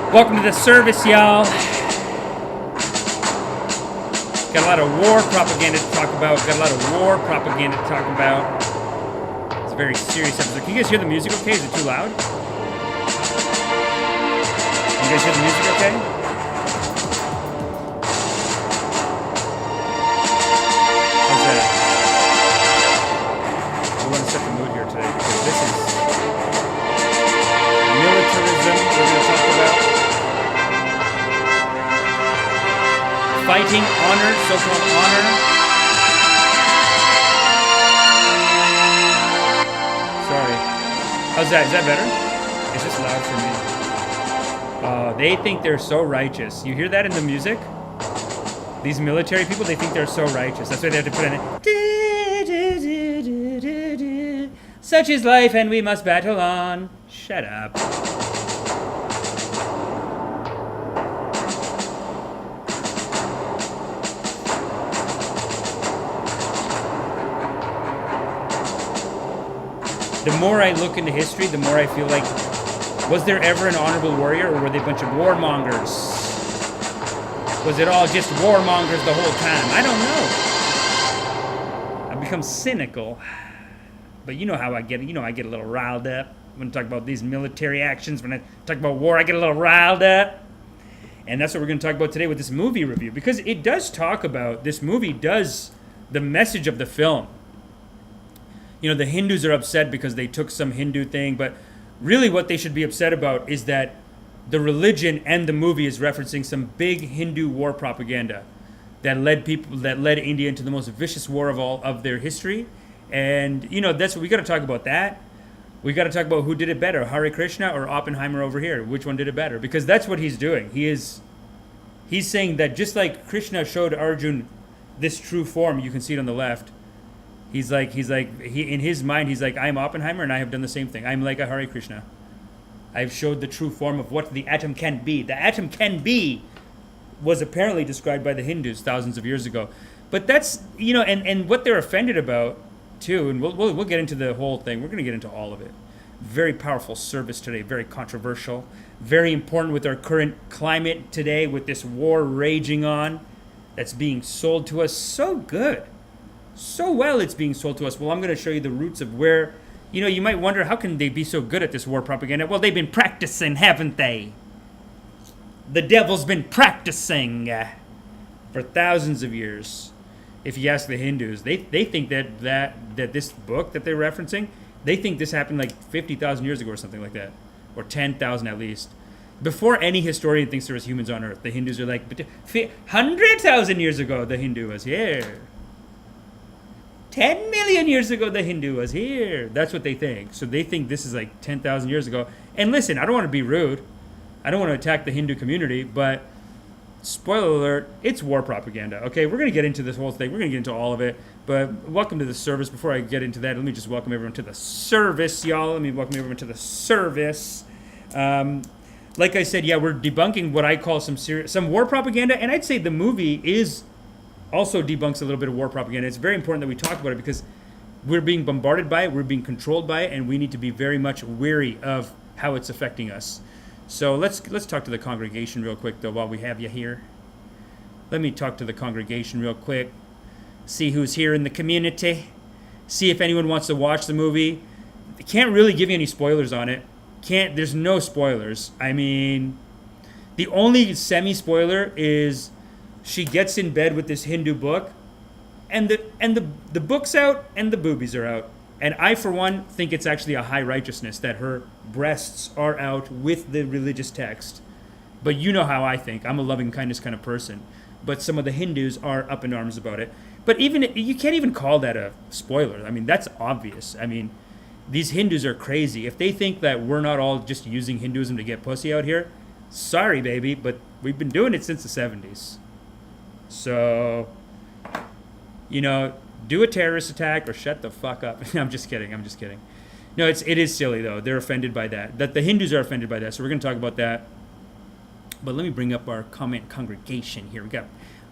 Welcome to the service, y'all. Got a lot of war propaganda to talk about. It's a very serious episode. Can you guys hear the music okay? Is it too loud? Can you guys hear the music okay? How's that? We want to set the mood here today because this is militarism we're going to talk about. Fighting honor, so-called honor. Sorry. How's that? Is that better? It's just loud for me. They think they're so righteous. You hear that in the music? These military people, they think they're so righteous. That's why they have to put in it. Such is life and we must battle on. Shut up. The more I look into history, the more I feel like, was there ever an honorable warrior, or were they a bunch of warmongers? Was it all just warmongers the whole time? I don't know. I've become cynical. But you know how I get. You know I get a little riled up when I talk about these military actions. When I talk about war, I get a little riled up. And that's what we're going to talk about today with this movie review. Because it does talk about, this movie does, the message of the film. You know, the Hindus are upset because they took some Hindu thing, but really what they should be upset about is that the religion and the movie is referencing some big Hindu war propaganda that led India into the most vicious war of all of their history. And, you know, that's what we got to talk about that. We got to talk about who did it better, Hare Krishna or Oppenheimer over here. Which one did it better? Because that's what he's doing. He's saying that just like Krishna showed Arjun this true form, you can see it on the left. He's like, in his mind, he's like, I'm Oppenheimer and I have done the same thing. I'm like a Hare Krishna. I've showed the true form of what the atom can be. The atom can be was apparently described by the Hindus thousands of years ago. But that's, you know, and what they're offended about, too, and we'll get into the whole thing. We're going to get into all of it. Very powerful service today, very controversial, very important with our current climate today, with this war raging on that's being sold to us so good. So well it's being sold to us. Well, I'm going to show you the roots of where, you know, you might wonder, how can they be so good at this war propaganda? Well, they've been practicing, haven't they? The devil's been practicing for thousands of years. If you ask the Hindus, they think that this book that they're referencing, they think this happened like 50,000 years ago or something like that, or 10,000 at least. Before any historian thinks there was humans on Earth, the Hindus are like, 100,000 years ago the Hindu was here. 10 million years ago, the Hindu was here. That's what they think. So they think this is like 10,000 years ago. And listen, I don't want to be rude. I don't want to attack the Hindu community, but spoiler alert, it's war propaganda. Okay, we're going to get into this whole thing. We're going to get into all of it. But welcome to the service. Before I get into that, let me just welcome everyone to the service, y'all. Let me welcome everyone to the service. Like I said, yeah, we're debunking what I call some war propaganda. And I'd say the movie also debunks a little bit of war propaganda. It's very important that we talk about it because we're being bombarded by it, we're being controlled by it, and we need to be very much wary of how it's affecting us. So let's talk to the congregation real quick, though, while we have you here. Let me talk to the congregation real quick. See who's here in the community. See if anyone wants to watch the movie. I can't really give you any spoilers on it. There's no spoilers. I mean, the only semi-spoiler is she gets in bed with this Hindu book, and the book's out and the boobies are out. And I, for one, think it's actually a high righteousness that her breasts are out with the religious text. But you know how I think. I'm a loving kindness kind of person. But some of the Hindus are up in arms about it. But even you can't even call that a spoiler. I mean, that's obvious. I mean, these Hindus are crazy. If they think that we're not all just using Hinduism to get pussy out here, sorry, baby, but we've been doing it since the 70s. So, you know, do a terrorist attack or shut the fuck up. I'm just kidding. No, it is silly, though. They're offended by that. That the Hindus are offended by that. So we're going to talk about that. But let me bring up our congregation here. We got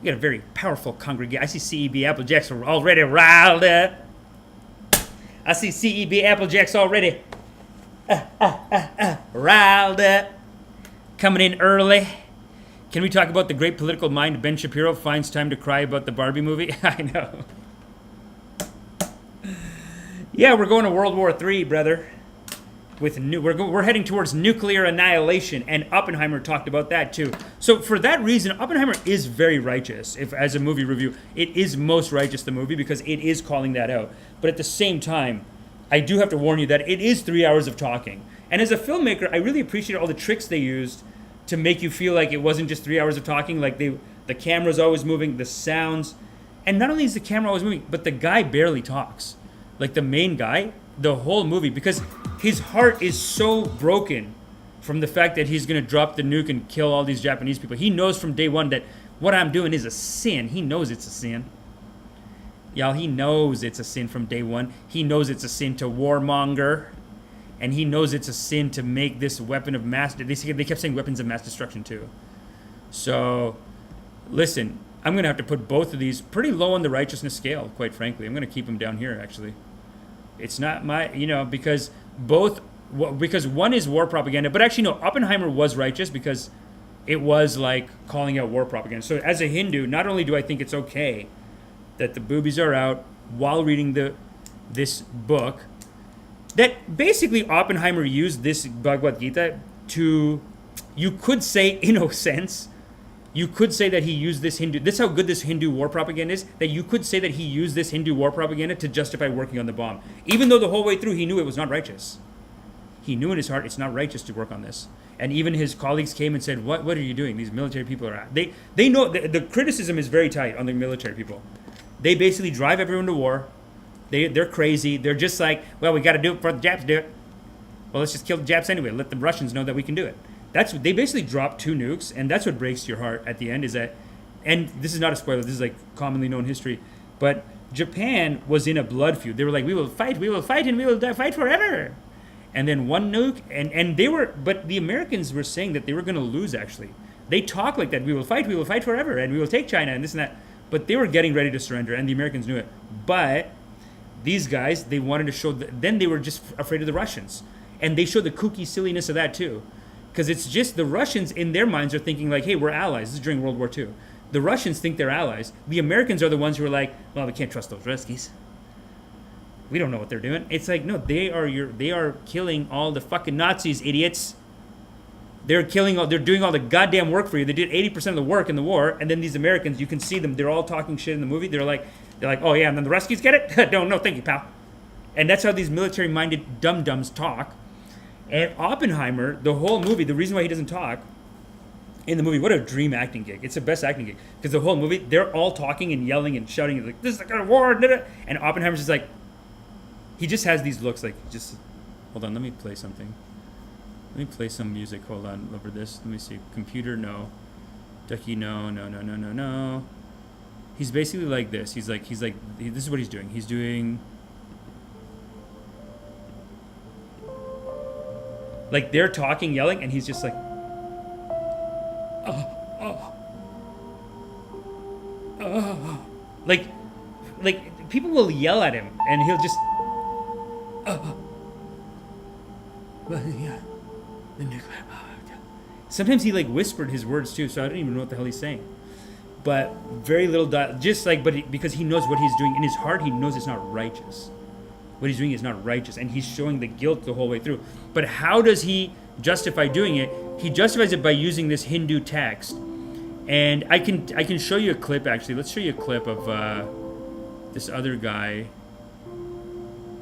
a very powerful congregation. I see CEB Applejacks are already riled up. I see CEB Applejacks already riled up. coming in early. Can we talk about the great political mind Ben Shapiro finds time to cry about the Barbie movie? I know. Yeah, we're going to World War III, brother. We're heading towards nuclear annihilation, and Oppenheimer talked about that too. So for that reason, Oppenheimer is very righteous. If as a movie review, it is most righteous, the movie, because it is calling that out. But at the same time, I do have to warn you that it is 3 hours of talking. And as a filmmaker, I really appreciate all the tricks they used to make you feel like it wasn't just 3 hours of talking. Like the camera's always moving, the sounds, and not only is the camera always moving, but the guy barely talks. Like the main guy, the whole movie, because his heart is so broken from the fact that he's going to drop the nuke and kill all these Japanese people. He knows from day one that what I'm doing is a sin. He knows it's a sin. Y'all, he knows it's a sin from day one. He knows it's a sin to warmonger. And he knows it's a sin to make this weapon of mass... They kept saying weapons of mass destruction too. So, listen, I'm going to have to put both of these pretty low on the righteousness scale, quite frankly. I'm going to keep them down here, actually. It's not my... because one is war propaganda. But actually, no, Oppenheimer was righteous because it was like calling out war propaganda. So as a Hindu, not only do I think it's okay that the boobies are out while reading this book... That basically Oppenheimer used this Bhagavad Gita to, you could say, in a sense, you could say that he used this Hindu, this is how good this Hindu war propaganda is, that you could say that he used this Hindu war propaganda to justify working on the bomb. Even though the whole way through he knew it was not righteous. He knew in his heart it's not righteous to work on this. And even his colleagues came and said, what are you doing? These military people are, they know, the criticism is very tight on the military people. They basically drive everyone to war. They're crazy. They're just like, well, we got to do it before the Japs do it. Well, let's just kill the Japs anyway. Let the Russians know that we can do it. They basically dropped 2 nukes, and that's what breaks your heart at the end. Is that, and this is not a spoiler. This is like commonly known history, but Japan was in a blood feud. They were like, we will fight, and we will fight forever. And then one nuke, and they were, but the Americans were saying that they were going to lose. Actually, they talk like that. We will fight forever, and we will take China, and this and that. But they were getting ready to surrender, and the Americans knew it. But these guys, they wanted to show then they were just afraid of the Russians. And they showed the kooky silliness of that too. Because it's just the Russians in their minds are thinking like, hey, we're allies. This is during World War II. The Russians think they're allies. The Americans are the ones who are like, well, we can't trust those Ruskies. We don't know what they're doing. It's like, no, they are killing all the fucking Nazis, idiots. They're doing all the goddamn work for you. They did 80% of the work in the war. And then these Americans, you can see them, they're all talking shit in the movie. They're like, oh yeah, and then the Ruskies get it? No, thank you, pal. And that's how these military-minded dum-dums talk. And Oppenheimer, the whole movie, the reason why he doesn't talk in the movie, what a dream acting gig. It's the best acting gig. Because the whole movie, they're all talking and yelling and shouting, like, this is like a war, and Oppenheimer's just like, he just has these looks like, hold on, let me play something. Let me play some music, hold on, over this. Let me see, computer, no. Ducky, no. He's basically like this. He's like, this is what he's doing. He's doing, like they're talking, yelling, and he's just like, like people will yell at him, and he'll just, well, yeah, the nuclear power. Sometimes he like whispered his words too, so I don't even know what the hell he's saying. But very little, because he knows what he's doing in his heart, he knows it's not righteous. What he's doing is not righteous, and he's showing the guilt the whole way through. But how does he justify doing it? He justifies it by using this Hindu text, and I can show you a clip. Actually, let's show you a clip of this other guy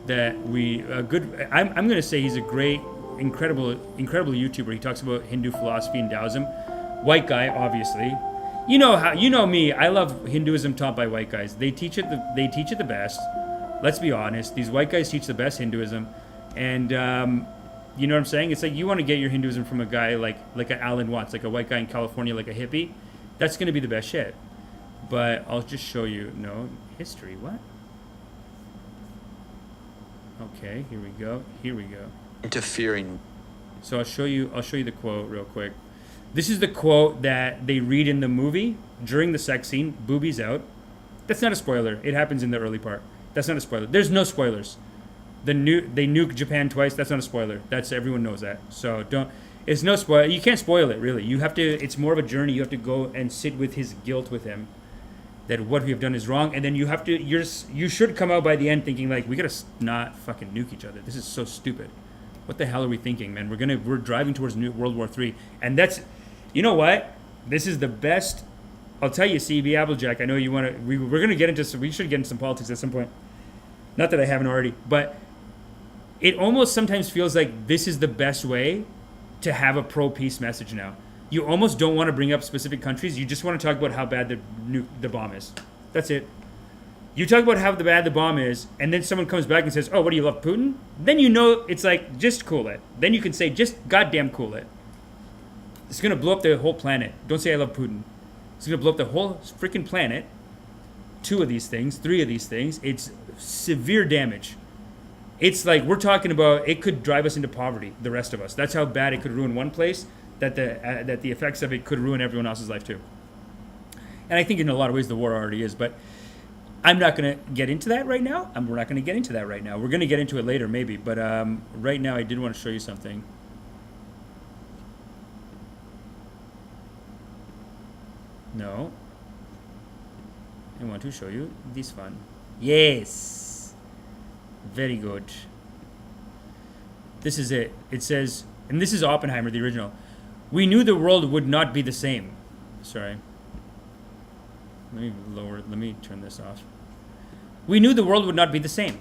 that I'm going to say he's a great, incredible YouTuber. He talks about Hindu philosophy and Taoism. White guy, obviously. You know me. I love Hinduism taught by white guys. They teach it the best. Let's be honest. These white guys teach the best Hinduism, and you know what I'm saying? It's like you want to get your Hinduism from a guy like an Alan Watts, like a white guy in California, like a hippie. That's going to be the best shit. But I'll just show you. No history. What? Okay. Here we go. Interfering. So I'll show you the quote real quick. This is the quote that they read in the movie during the sex scene, boobies out. That's not a spoiler. It happens in the early part. That's not a spoiler. There's no spoilers. They nuke Japan twice. That's not a spoiler. Everyone knows that. So don't. It's no spoil. You can't spoil it, really. You have to. It's more of a journey. You have to go and sit with his guilt with him, that what we have done is wrong, and then you have to. You should come out by the end thinking like, we gotta not fucking nuke each other. This is so stupid. What the hell are we thinking, man? We're driving towards World War III, and that's, you know what? This is the best. I'll tell you, CB Applejack. I know you want to. We're gonna get into. We should get into some politics at some point. Not that I haven't already, but it almost sometimes feels like this is the best way to have a pro-peace message now. You almost don't want to bring up specific countries. You just want to talk about how bad the bomb is. That's it. You talk about how bad the bomb is, and then someone comes back and says, oh, what do you love, Putin? Then you know it's like, just cool it. Then you can say, just goddamn cool it. It's going to blow up the whole planet. Don't say I love Putin. It's going to blow up the whole freaking planet. 2 of these things, 3 of these things. It's severe damage. It's like we're talking about it could drive us into poverty, the rest of us. That's how bad it could ruin one place, that the effects of it could ruin everyone else's life too. And I think in a lot of ways the war already is, but I'm not going to get into that right now. We're not going to get into that right now. We're going to get into it later maybe, but right now I did want to show you something. No. I want to show you this one. Yes. Very good. This is it. It says, and this is Oppenheimer, the original. We knew the world would not be the same. Sorry. Let me turn this off. We knew the world would not be the same.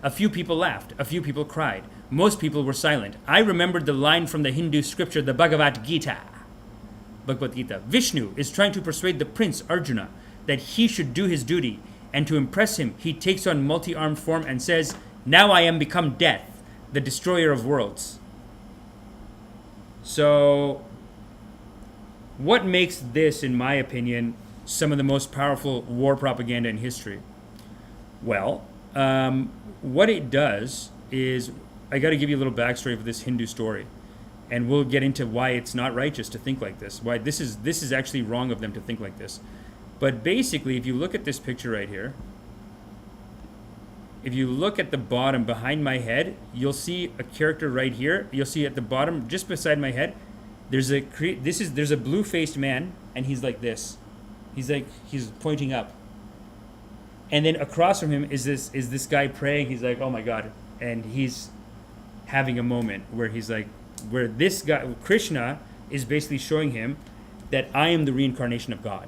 A few people laughed. A few people cried. Most people were silent. I remembered the line from the Hindu scripture, the Bhagavad Gita. Vishnu is trying to persuade the prince Arjuna that he should do his duty, and to impress him, he takes on multi-armed form and says, now I am become death, the destroyer of worlds. So, what makes this, in my opinion, some of the most powerful war propaganda in history? Well, what it does is, I got to give you a little backstory of this Hindu story, and we'll get into why it's not righteous to think like this, why this is actually wrong of them to think like this. But basically, if you look at this picture right here, if you look at the bottom behind my head, you'll see a character right here. You'll see at the bottom, just beside my head, there's a blue-faced man, and he's like this. He's pointing up. And then across from him is this guy praying. He's like, oh my God. And he's having a moment where he's like, where this guy, Krishna, is basically showing him that I am the reincarnation of God.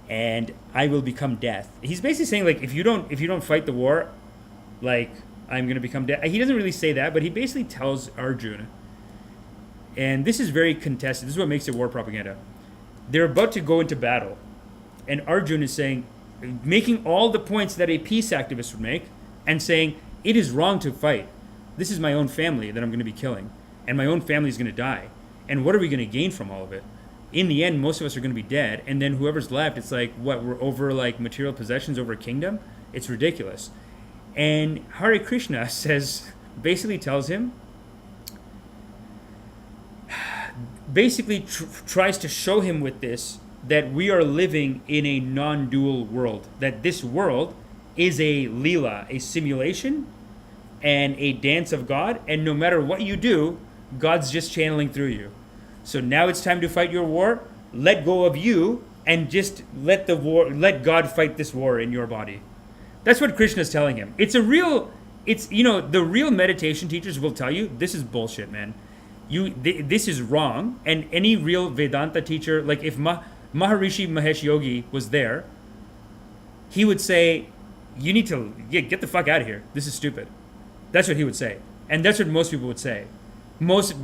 And I will become death. He's basically saying, like, if you don't fight the war, like, I'm gonna become death. He doesn't really say that, but he basically tells Arjuna. And this is very contested. This is what makes it war propaganda. They're about to go into battle, and Arjuna is saying, making all the points that a peace activist would make, and saying it is wrong to fight. This is my own family that I'm going to be killing, and my own family is going to die. And what are we going to gain from all of it? In the end, most of us are going to be dead, and then whoever's left, it's like, what, we're over like material possessions over a kingdom? It's ridiculous. And Hare Krishna basically tells him, tries to show him with this that we are living in a non-dual world, that this world is a Leela, a simulation, and a dance of God, and no matter what you do, God's just channeling through you. So now it's time to fight your war. Let go of you and just let God fight this war in your body. That's what Krishna's telling him. The real meditation teachers will tell you this is bullshit, man. This is wrong. And any real Vedanta teacher, like if Maharishi Mahesh Yogi was there, he would say, you need to get the fuck out of here. This is stupid. That's what he would say. And that's what most people would say. Vedantic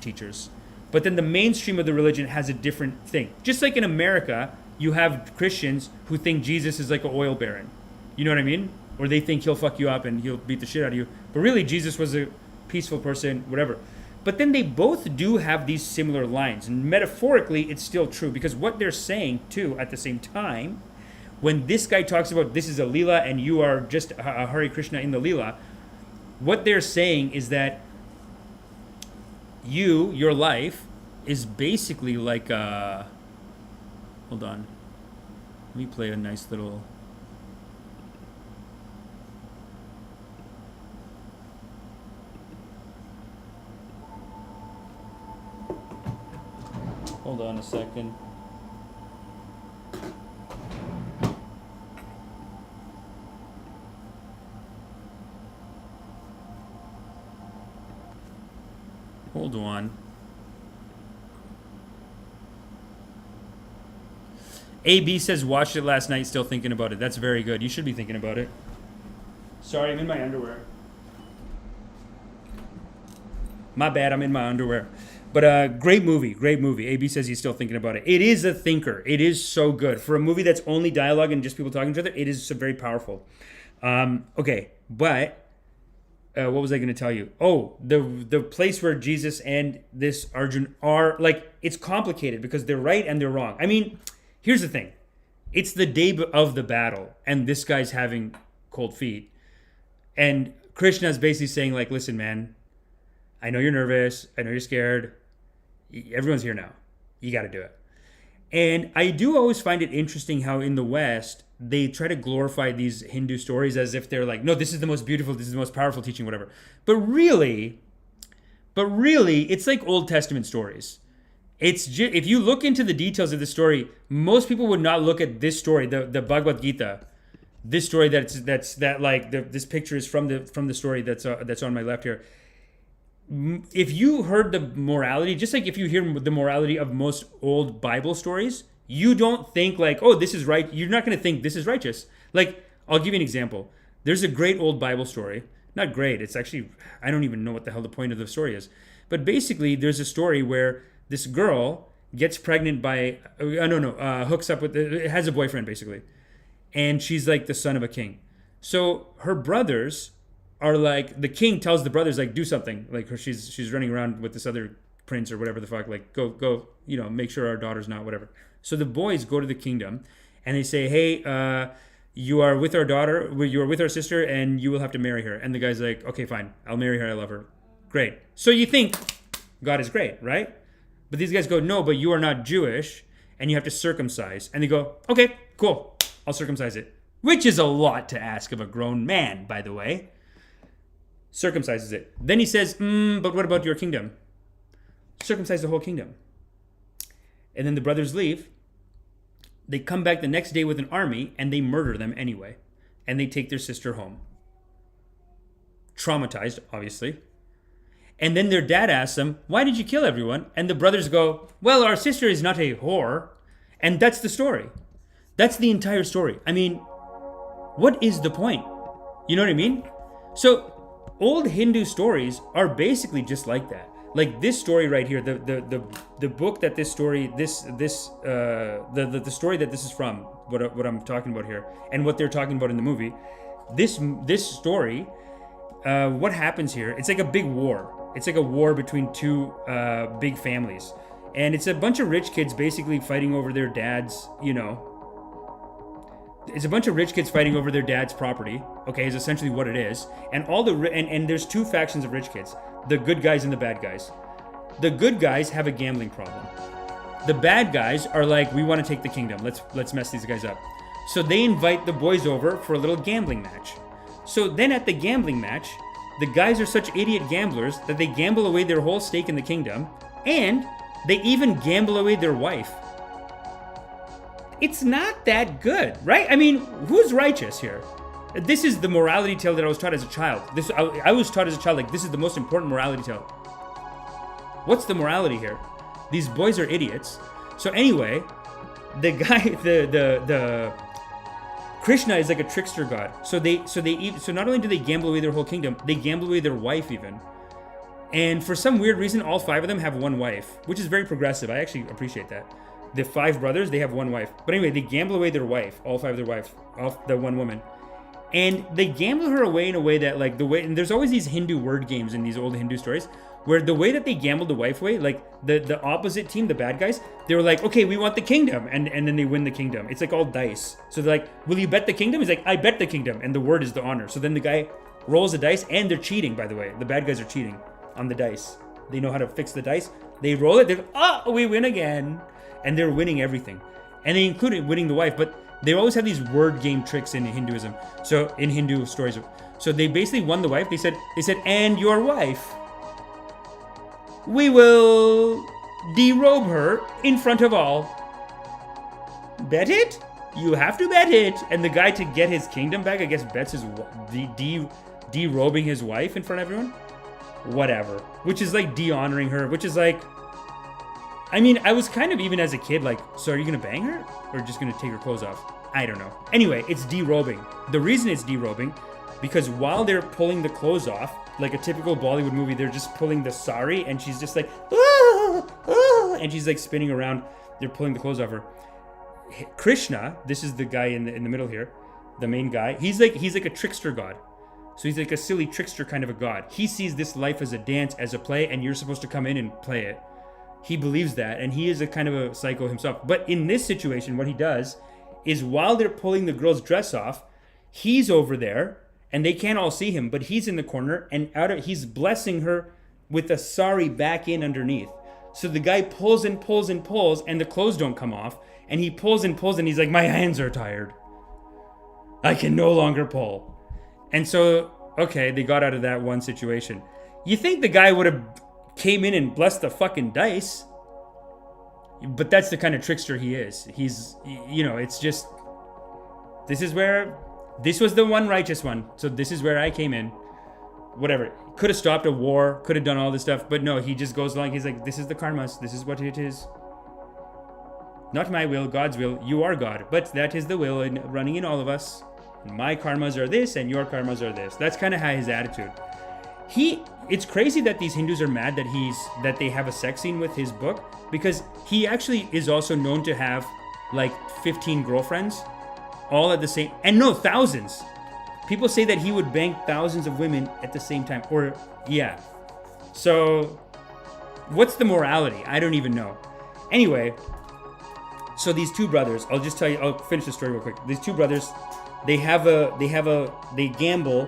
teachers. But then the mainstream of the religion has a different thing. Just like in America, you have Christians who think Jesus is like an oil baron. You know what I mean? Or they think he'll fuck you up and he'll beat the shit out of you. But really, Jesus was a peaceful person, whatever. But then they both do have these similar lines. And metaphorically, it's still true. Because what they're saying, too, at the same time, when this guy talks about this is a Leela and you are just a Hare Krishna in the Leela, what they're saying is that your life is basically like a... Hold on. Let me play a nice little... Hold on a second. Hold on. AB says, watched it last night, still thinking about it. That's very good. You should be thinking about it. Sorry, I'm in my underwear. My bad, I'm in my underwear. But great movie, great movie. AB says he's still thinking about it. It is a thinker. It is so good. For a movie that's only dialogue and just people talking to each other, it is so very powerful. Okay, but what was I going to tell you? Oh, the place where Jesus and this Arjun are, like, it's complicated because they're right and they're wrong. I mean, here's the thing. It's the day of the battle, and this guy's having cold feet. And Krishna's basically saying, like, listen, man, I know you're nervous. I know you're scared. Everyone's here now. You got to do it. And I do always find it interesting how in the West, they try to glorify these Hindu stories as if they're like, no, this is the most beautiful, this is the most powerful teaching, whatever. But really, it's like Old Testament stories. It's if you look into the details of the story, most people would not look at this story, the Bhagavad Gita, this story this picture is from the story that's on my left here. If you heard the morality, just like if you hear the morality of most old Bible stories, you don't think like, oh, this is right. You're not going to think this is righteous. Like, I'll give you an example. There's a great old Bible story. Not great. It's actually, I don't even know what the hell the point of the story is. But basically, there's a story where this girl gets pregnant by, hooks up with, has a boyfriend, basically. And she's like the son of a king. So her brothers are like, the king tells the brothers, like, do something. Like, she's running around with this other prince or whatever the fuck, like, go, make sure our daughter's not whatever. So the boys go to the kingdom and they say, hey, you are with our daughter, you are with our sister, and you will have to marry her. And the guy's like, okay, fine, I'll marry her, I love her. Great. So you think God is great, right? But these guys go, no, but you are not Jewish and you have to circumcise. And they go, okay, cool, I'll circumcise it. Which is a lot to ask of a grown man, by the way. Circumcises it. Then he says, but what about your kingdom? Circumcise the whole kingdom. And then the brothers leave. They come back the next day with an army and they murder them anyway. And they take their sister home. Traumatized, obviously. And then their dad asks them, why did you kill everyone? And the brothers go, well, our sister is not a whore. And that's the story. That's the entire story. I mean, what is the point? You know what I mean? So old Hindu stories are basically just like that. Like this story right here, the book that this story, the story that this is from, what I'm talking about here, and what they're talking about in the movie, this story, what happens here? It's like a big war. It's like a war between two big families, and it's a bunch of rich kids basically fighting over their dad's, It's a bunch of rich kids fighting over their dad's property. Okay, is essentially what it is. And and there's two factions of rich kids: the good guys and the bad guys. The good guys have a gambling problem. The bad guys are like, we want to take the kingdom. Let's mess these guys up. So they invite the boys over for a little gambling match. So then at the gambling match, the guys are such idiot gamblers that they gamble away their whole stake in the kingdom, and they even gamble away their wife. It's not that good, right? I mean, who's righteous here? This is the morality tale that I was taught as a child. I was taught as a child, like, this is the most important morality tale. What's the morality here? These boys are idiots. So anyway, the guy, the Krishna is like a trickster god. So not only do they gamble away their whole kingdom, they gamble away their wife even. And for some weird reason, all 5 of them have one wife, which is very progressive. I actually appreciate that. The 5 brothers, they have one wife. But anyway, they gamble away their wife, all 5 of their wives, the one woman. And they gamble her away in a way that, like, and there's always these Hindu word games in these old Hindu stories, where the way that they gambled the wife away, like, the opposite team, the bad guys, they were like, okay, we want the kingdom, and then they win the kingdom. It's like all dice. So they're like, will you bet the kingdom? He's like, I bet the kingdom, and the word is the honor. So then the guy rolls the dice, and they're cheating, by the way. The bad guys are cheating on the dice. They know how to fix the dice. They roll it, they're, we win again. And they're winning everything. And they included winning the wife, but they always have these word game tricks in Hinduism. So in Hindu stories. So they basically won the wife. They said, and your wife, we will derobe her in front of all. Bet it? You have to bet it. And the guy, to get his kingdom back, I guess bets his derobing his wife in front of everyone. Whatever. Which is like de-honoring her, which is like, I mean, I was kind of, even as a kid, like, so are you gonna bang her? Or just gonna take her clothes off? I don't know. Anyway, it's derobing. The reason it's derobing, because while they're pulling the clothes off, like a typical Bollywood movie, they're just pulling the sari, and she's just like, ah, ah, and she's like spinning around. They're pulling the clothes off her. Krishna, this is the guy in the middle here, the main guy. He's like a trickster god. So he's like a silly trickster kind of a god. He sees this life as a dance, as a play, and you're supposed to come in and play it. He believes that, and he is a kind of a psycho himself. But in this situation, what he does is, while they're pulling the girl's dress off, he's over there, and they can't all see him, but he's in the corner, and he's blessing her with a sari back in underneath. So the guy pulls and pulls and pulls, and the clothes don't come off, and he pulls and pulls, and he's like, my hands are tired. I can no longer pull. And so, okay, they got out of that one situation. You think the guy would have came in and blessed the fucking dice, but that's the kind of trickster he is. He's, it's just, this was the one righteous one, so this is where I came in. Whatever. Could have stopped a war, could have done all this stuff, but no, he just goes along. He's like, this is the karmas, this is what it is. Not my will, God's will. You are God, but that is the will running in all of us. My karmas are this, and your karmas are this. That's kind of how his attitude. It's crazy that these Hindus are mad that they have a sex scene with his book, because he actually is also known to have like 15 girlfriends, all at the same, and no, thousands. People say that he would bang thousands of women at the same time, or yeah. So what's the morality? I don't even know. Anyway, so these two brothers, I'll just tell you, I'll finish the story real quick. These two brothers, they gamble.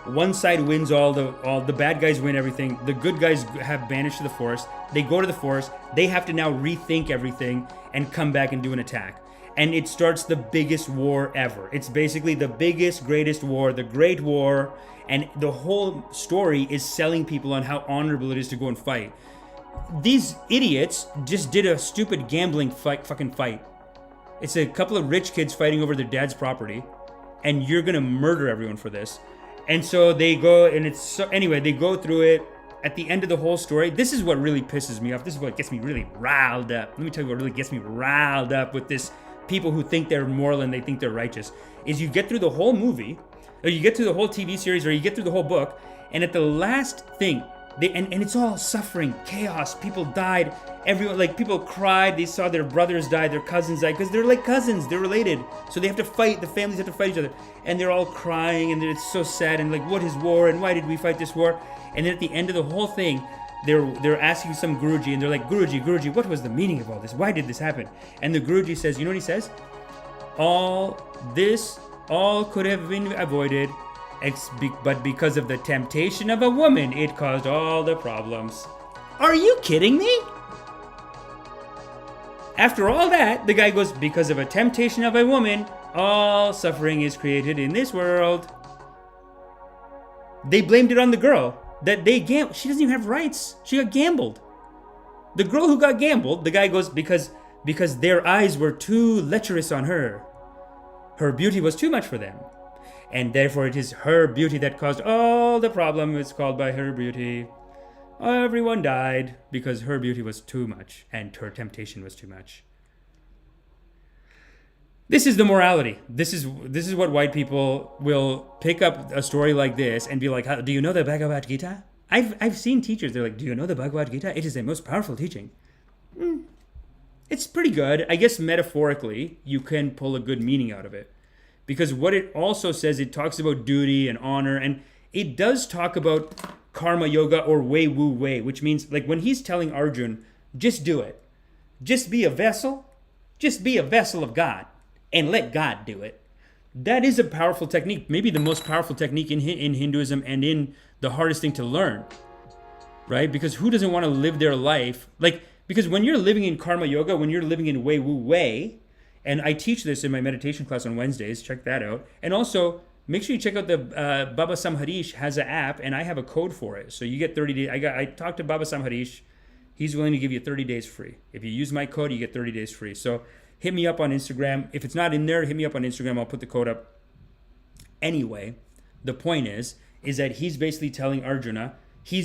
One side wins all the bad guys win everything. The good guys have banished to the forest. They go to the forest. They have to now rethink everything and come back and do an attack. And it starts the biggest war ever. It's basically the biggest, greatest war, the Great War. And the whole story is selling people on how honorable it is to go and fight. These idiots just did a stupid gambling fucking fight. It's a couple of rich kids fighting over their dad's property. And you're gonna murder everyone for this. And so they go, and they go through it. At the end of the whole story, this is what really pisses me off. This is what gets me really riled up. Let me tell you what really gets me riled up with this people who think they're moral and they think they're righteous. Is you get through the whole movie, or you get through the whole TV series, or you get through the whole book, and at the last thing, and it's all suffering, chaos, people died, everyone, like, people cried, they saw their brothers die, their cousins die, because they're like cousins, they're related, so they have to fight, the families have to fight each other, and they're all crying, and it's so sad, and like, what is war, and why did we fight this war? And then at the end of the whole thing, they're asking some Guruji, and they're like, Guruji, what was the meaning of all this? Why did this happen? And the Guruji says, you know what he says? All could have been avoided, but because of the temptation of a woman, it caused all the problems. Are you kidding me? After all that, the guy goes, because of a temptation of a woman, all suffering is created in this world. They blamed it on the girl. That they gambled. She doesn't even have rights. She got gambled. The girl who got gambled, the guy goes, because their eyes were too lecherous on her. Her beauty was too much for them. And therefore it is her beauty that caused all the problem. It's called by her beauty. Everyone died because her beauty was too much and her temptation was too much. This is the morality. This is what white people will pick up a story like this and be like, do you know the Bhagavad Gita? I've seen teachers, they're like, do you know the Bhagavad Gita? It is the most powerful teaching. It's pretty good. I guess metaphorically, you can pull a good meaning out of it. Because what it also says, it talks about duty and honor, and it does talk about karma yoga or Wei Wu Wei, which means, like, when he's telling Arjun, just do it. Just be a vessel. Just be a vessel of God. And let God do it. That is a powerful technique. Maybe the most powerful technique in Hinduism, and in the hardest thing to learn. Right? Because who doesn't want to live their life? Because when you're living in karma yoga, when you're living in Wei Wu Wei, and I teach this in my meditation class on Wednesdays, check that out. And also, make sure you check out the Baba Samharish has an app, and I have a code for it. So you get 30 days. I talked to Baba Samharish. He's willing to give you 30 days free. If you use my code, you get 30 days free. So hit me up on Instagram. If it's not in there, hit me up on Instagram. I'll put the code up. Anyway, the point is that he's basically telling Arjuna, they're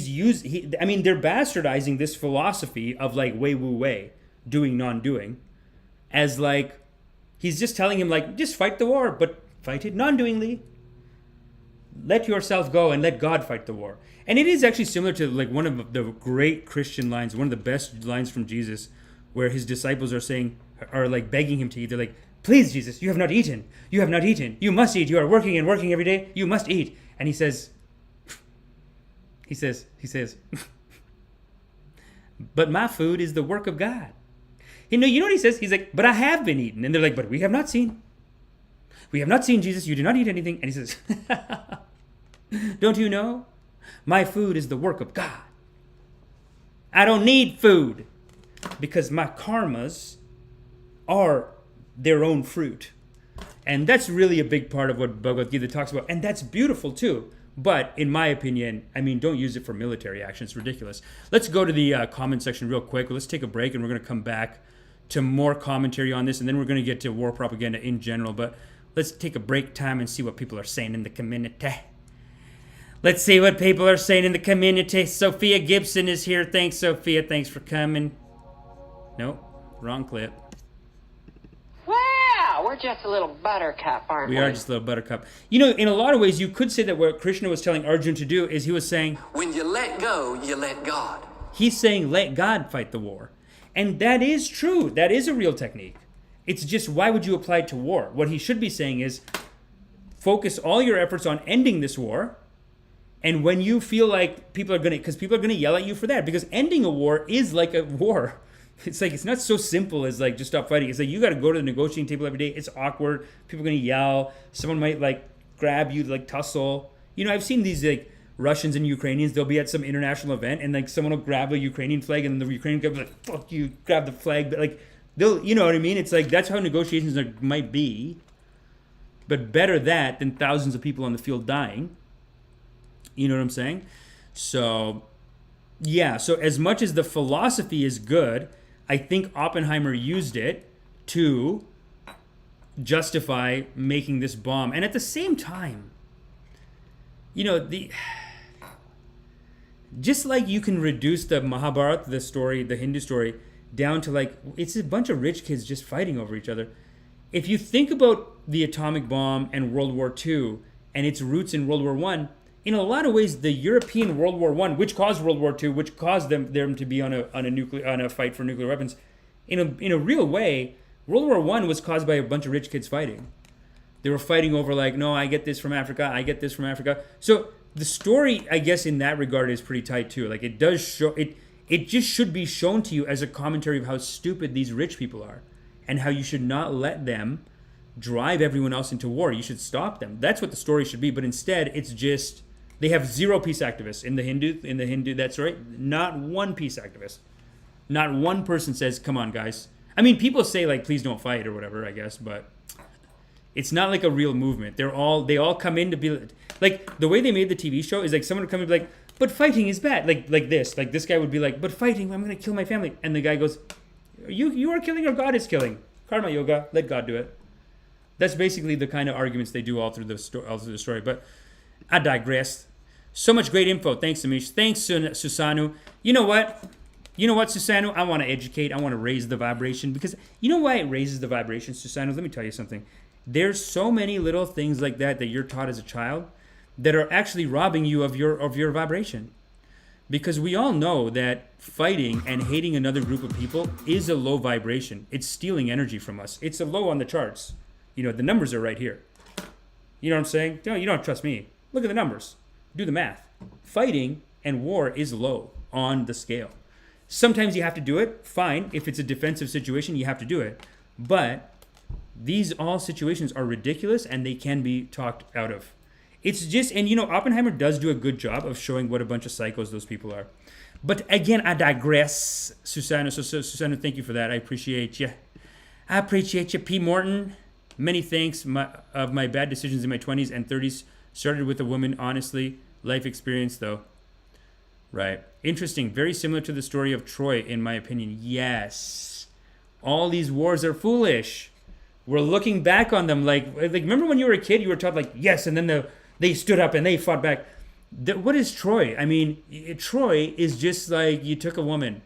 bastardizing this philosophy of like way woo way, doing non-doing, as like, he's just telling him like, just fight the war, but fight it non-doingly. Let yourself go and let God fight the war. And it is actually similar to like one of the great Christian lines, one of the best lines from Jesus, where his disciples are like begging him to eat. They're like, please, Jesus, you have not eaten. You have not eaten. You must eat. You are working and working every day. You must eat. And he says, but my food is the work of God. You know what he says? He's like, but I have been eaten. And they're like, but we have not seen. We have not seen, Jesus. You do not eat anything. And he says, don't you know? My food is the work of God. I don't need food because my karmas are their own fruit. And that's really a big part of what Bhagavad Gita talks about. And that's beautiful too. But in my opinion, don't use it for military action. It's ridiculous. Let's go to the comment section real quick. Let's take a break and we're going to come back to more commentary on this. And then we're going to get to war propaganda in general. But let's take a break time and see what people are saying in the community. Let's see what people are saying in the community. Sophia Gibson is here. Thanks, Sophia. Thanks for coming. Nope, wrong clip. Wow, we're just a little buttercup, aren't we? We are just a little buttercup. In a lot of ways, you could say that what Krishna was telling Arjuna to do is he was saying, when you let go, you let God. He's saying, let God fight the war. And that is true. That is a real technique. It's just, why would you apply it to war? What he should be saying is, focus all your efforts on ending this war. And when you feel like people are going to yell at you for that, because ending a war is like a war. It's like, it's not so simple as like, just stop fighting. It's like, you got to go to the negotiating table every day. It's awkward. People are going to yell. Someone might like grab you, like tussle. I've seen these like Russians and Ukrainians, they'll be at some international event and like someone will grab a Ukrainian flag and the Ukrainian guy will be like, fuck you, grab the flag. But like, they'll, you know what I mean? It's like, that's how negotiations might be. But better that than thousands of people on the field dying. You know what I'm saying? So, yeah. So as much as the philosophy is good, I think Oppenheimer used it to justify making this bomb. And at the same time, just like you can reduce the Mahabharata, the Hindu story, down to like, it's a bunch of rich kids just fighting over each other. If you think about the atomic bomb and World War II and its roots in World War I, in a lot of ways, the European World War I, which caused World War II, which caused them to be on a fight for nuclear weapons, in a real way, World War I was caused by a bunch of rich kids fighting. They were fighting over like, no, I get this from Africa, I get this from Africa. So the story, I guess, in that regard, is pretty tight too. Like, it does show it. It just should be shown to you as a commentary of how stupid these rich people are, and how you should not let them drive everyone else into war. You should stop them. That's what the story should be. But instead, it's just, they have zero peace activists in the Hindu. That's right. Not one peace activist. Not one person says, "Come on, guys." People say like, "Please don't fight" or whatever, I guess, but it's not like a real movement. They all come in to be like, the way they made the TV show is like someone would come and be like, "But fighting is bad." Like this guy would be like, "But fighting, I'm going to kill my family," and the guy goes, "You are killing or God is killing? Karma yoga. Let God do it." That's basically the kind of arguments they do all through the story. But I digress. So much great info. Thanks, Amish. Thanks, Susanu. You know what, Susanu? I want to educate. I want to raise the vibration. Because you know why it raises the vibration, Susanu? Let me tell you something. There's so many little things like that you're taught as a child that are actually robbing you of your vibration. Because we all know that fighting and hating another group of people is a low vibration. It's stealing energy from us. It's a low on the charts. The numbers are right here. You know what I'm saying? You don't trust me. Look at the numbers. Do the math. Fighting and war is low on the scale. Sometimes you have to do it. Fine. If it's a defensive situation, you have to do it. But these all situations are ridiculous and they can be talked out of. It's just, and Oppenheimer does do a good job of showing what a bunch of psychos those people are. But again, I digress, Susanna. So Susanna, thank you for that. I appreciate you. P. Morton. Many thanks. Of my bad decisions in my 20s and 30s started with a woman. Honestly, life experience though. Right. Interesting. Very similar to the story of Troy, in my opinion. Yes. All these wars are foolish. We're looking back on them like remember when you were a kid, you were taught like, yes, and then they stood up and they fought back. What is Troy? I mean, Troy is just like you took a woman.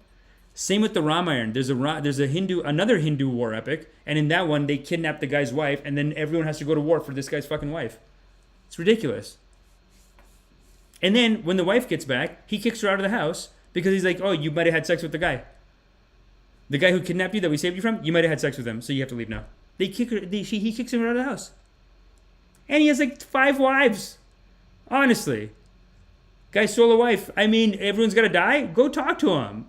Same with the Ramayana. There's another Hindu war epic, and in that one, they kidnap the guy's wife, and then everyone has to go to war for this guy's fucking wife. It's ridiculous. And then when the wife gets back, he kicks her out of the house because he's like, oh, you might have had sex with the guy. The guy who kidnapped you, that we saved you from, you might have had sex with him, so you have to leave now. He kicks him out of the house. And he has like 5 wives. Honestly. Guy stole a wife. I mean, everyone's got to die? Go talk to him.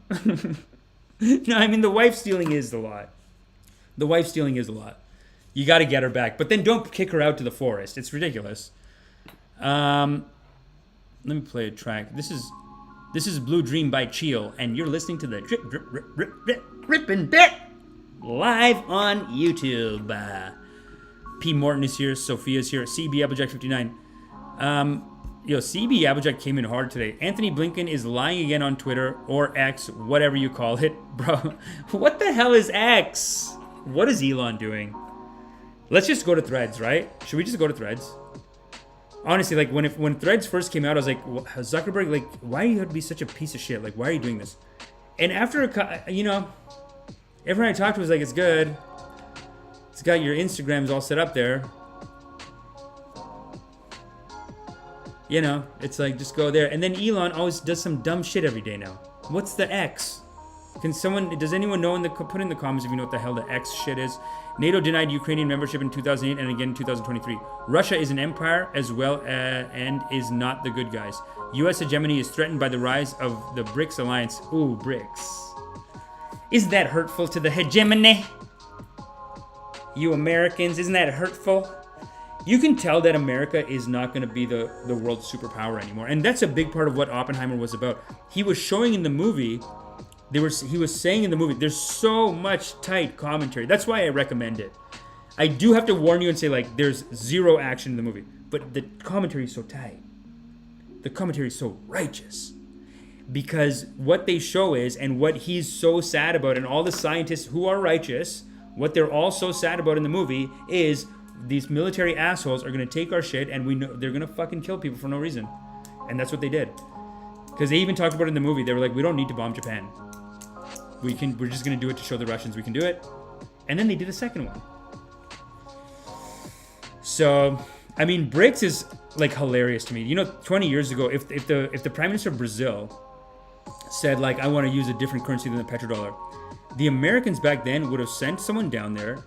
No, I mean, the wife stealing is a lot. The wife stealing is a lot. You got to get her back. But then don't kick her out to the forest. It's ridiculous. Let me play a track. This is Blue Dream by Cheel, and you're listening to the Drip and Dip live on YouTube. P. Morton is here. Sophia's here. CB Applejack 59. CB Applejack came in hard today. Anthony Blinken is lying again on Twitter or X, whatever you call it. Bro, what the hell is X? What is Elon doing? Let's just go to Threads, right? Should we just go to Threads? Honestly, like when Threads first came out, I was like, Zuckerberg, like, why do you have to be such a piece of shit? Like, why are you doing this? And after, everyone I talked to was like, it's good. It's got your Instagrams all set up there. It's like, just go there. And then Elon always does some dumb shit every day now. What's the X? Does anyone know put in the comments if you know what the hell the X shit is? NATO denied Ukrainian membership in 2008 and again in 2023. Russia is an empire as well and is not the good guys. U.S. hegemony is threatened by the rise of the BRICS alliance. Ooh, BRICS. Isn't that hurtful to the hegemony? You Americans, isn't that hurtful? You can tell that America is not going to be the world superpower anymore. And that's a big part of what Oppenheimer was about. He was showing in the movie, he was saying in the movie, there's so much tight commentary. That's why I recommend it. I do have to warn you and say, like, there's zero action in the movie. But the commentary is so tight. The commentary is so righteous. Because what they show is, and what he's so sad about, and all the scientists who are righteous, what they're all so sad about in the movie is these military assholes are going to take our shit and we know they're going to fucking kill people for no reason. And that's what they did. Because they even talked about it in the movie. They were like, we don't need to bomb Japan. We're just going to do it to show the Russians we can do it. And then they did a second one. So, I mean, BRICS is like hilarious to me. 20 years ago, if the Prime Minister of Brazil said, like, I want to use a different currency than the petrodollar, the Americans back then would have sent someone down there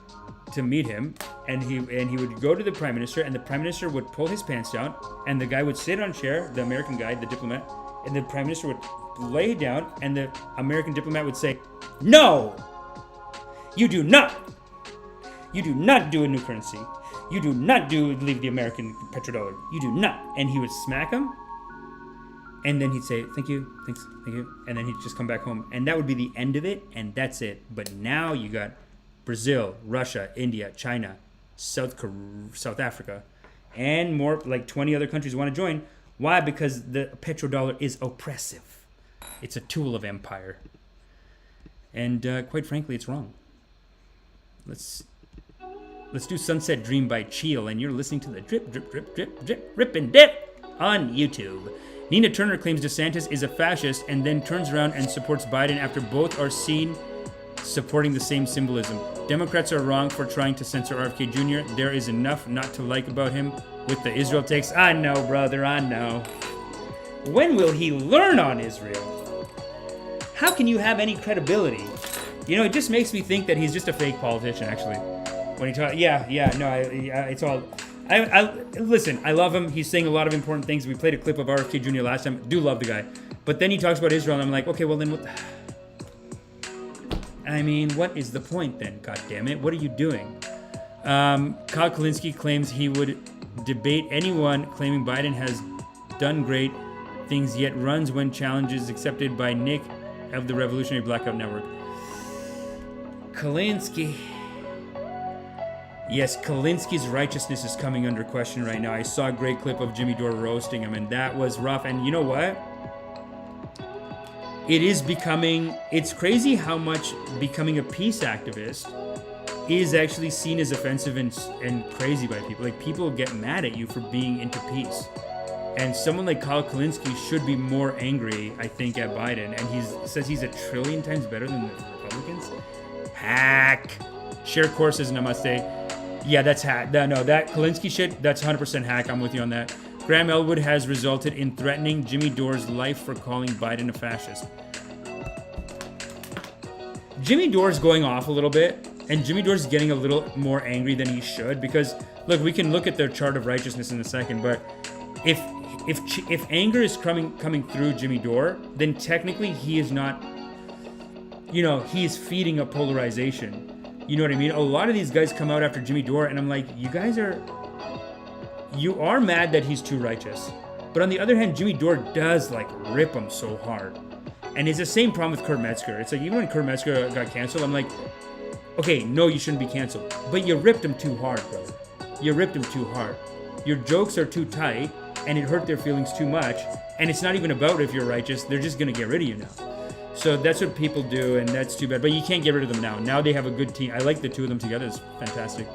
to meet him, and he would go to the Prime Minister, and the Prime Minister would pull his pants down, and the guy would sit on a chair, the American guy, the diplomat, and the Prime Minister would lay down, and the American diplomat would say, no! You do not do a new currency. You do not leave the American petrodollar. You do not. And he would smack him, and then he'd say, thank you, thanks, thank you, and then he'd just come back home. And that would be the end of it, and that's it. But now you got Brazil, Russia, India, China, South Africa, and more, like 20 other countries want to join. Why? Because the petrodollar is oppressive. It's a tool of empire. And quite frankly, it's wrong. Let's do Sunset Dream by Cheel, and you're listening to the Rip and Dip on YouTube. Nina Turner claims DeSantis is a fascist and then turns around and supports Biden after both are seen supporting the same symbolism. Democrats are wrong for trying to censor RFK Jr. There is enough not to like about him with the Israel takes. I know, brother, I know. When will he learn on Israel? How can you have any credibility? It just makes me think that he's just a fake politician, actually. When he talks, it's all. Listen, I love him. He's saying a lot of important things. We played a clip of RFK Jr. last time. Do love the guy. But then he talks about Israel, and I'm like, okay, well then what? I mean, what is the point then? God damn it! What are you doing? Kyle Kalinske claims he would debate anyone claiming Biden has done great things, yet runs when challenges accepted by Nick of the Revolutionary Blackout Network. Kalinske. Yes, Kalinski's righteousness is coming under question right now. I saw a great clip of Jimmy Dore roasting him, and that was rough. And you know what? it's crazy how much becoming a peace activist is actually seen as offensive and crazy by people. Like, people get mad at you for being into peace. And someone like Kyle Kalinske should be more angry, I think, at Biden. And he says he's a trillion times better than the Republicans. Hack. Share courses, namaste. Yeah, that's hack. No, that Kalinske shit, that's 100% hack. I'm with you on that. Graham Elwood has resulted in threatening Jimmy Dore's life for calling Biden a fascist. Jimmy Dore's going off a little bit, and Jimmy Dore's getting a little more angry than he should, because, look, we can look at their chart of righteousness in a second, but if anger is coming through Jimmy Dore, then technically he is not, he is feeding a polarization. You know what I mean? A lot of these guys come out after Jimmy Dore, and I'm like, you are mad that he's too righteous. But on the other hand, Jimmy Dore does, like, rip him so hard. And it's the same problem with Kurt Metzger. It's like, even when Kurt Metzger got canceled, I'm like, okay, no, you shouldn't be canceled. But you ripped him too hard, brother. You ripped him too hard. Your jokes are too tight, and it hurt their feelings too much. And it's not even about if you're righteous. They're just going to get rid of you now. So that's what people do, and that's too bad. But you can't get rid of them now. Now they have a good team. I like the two of them together. It's fantastic.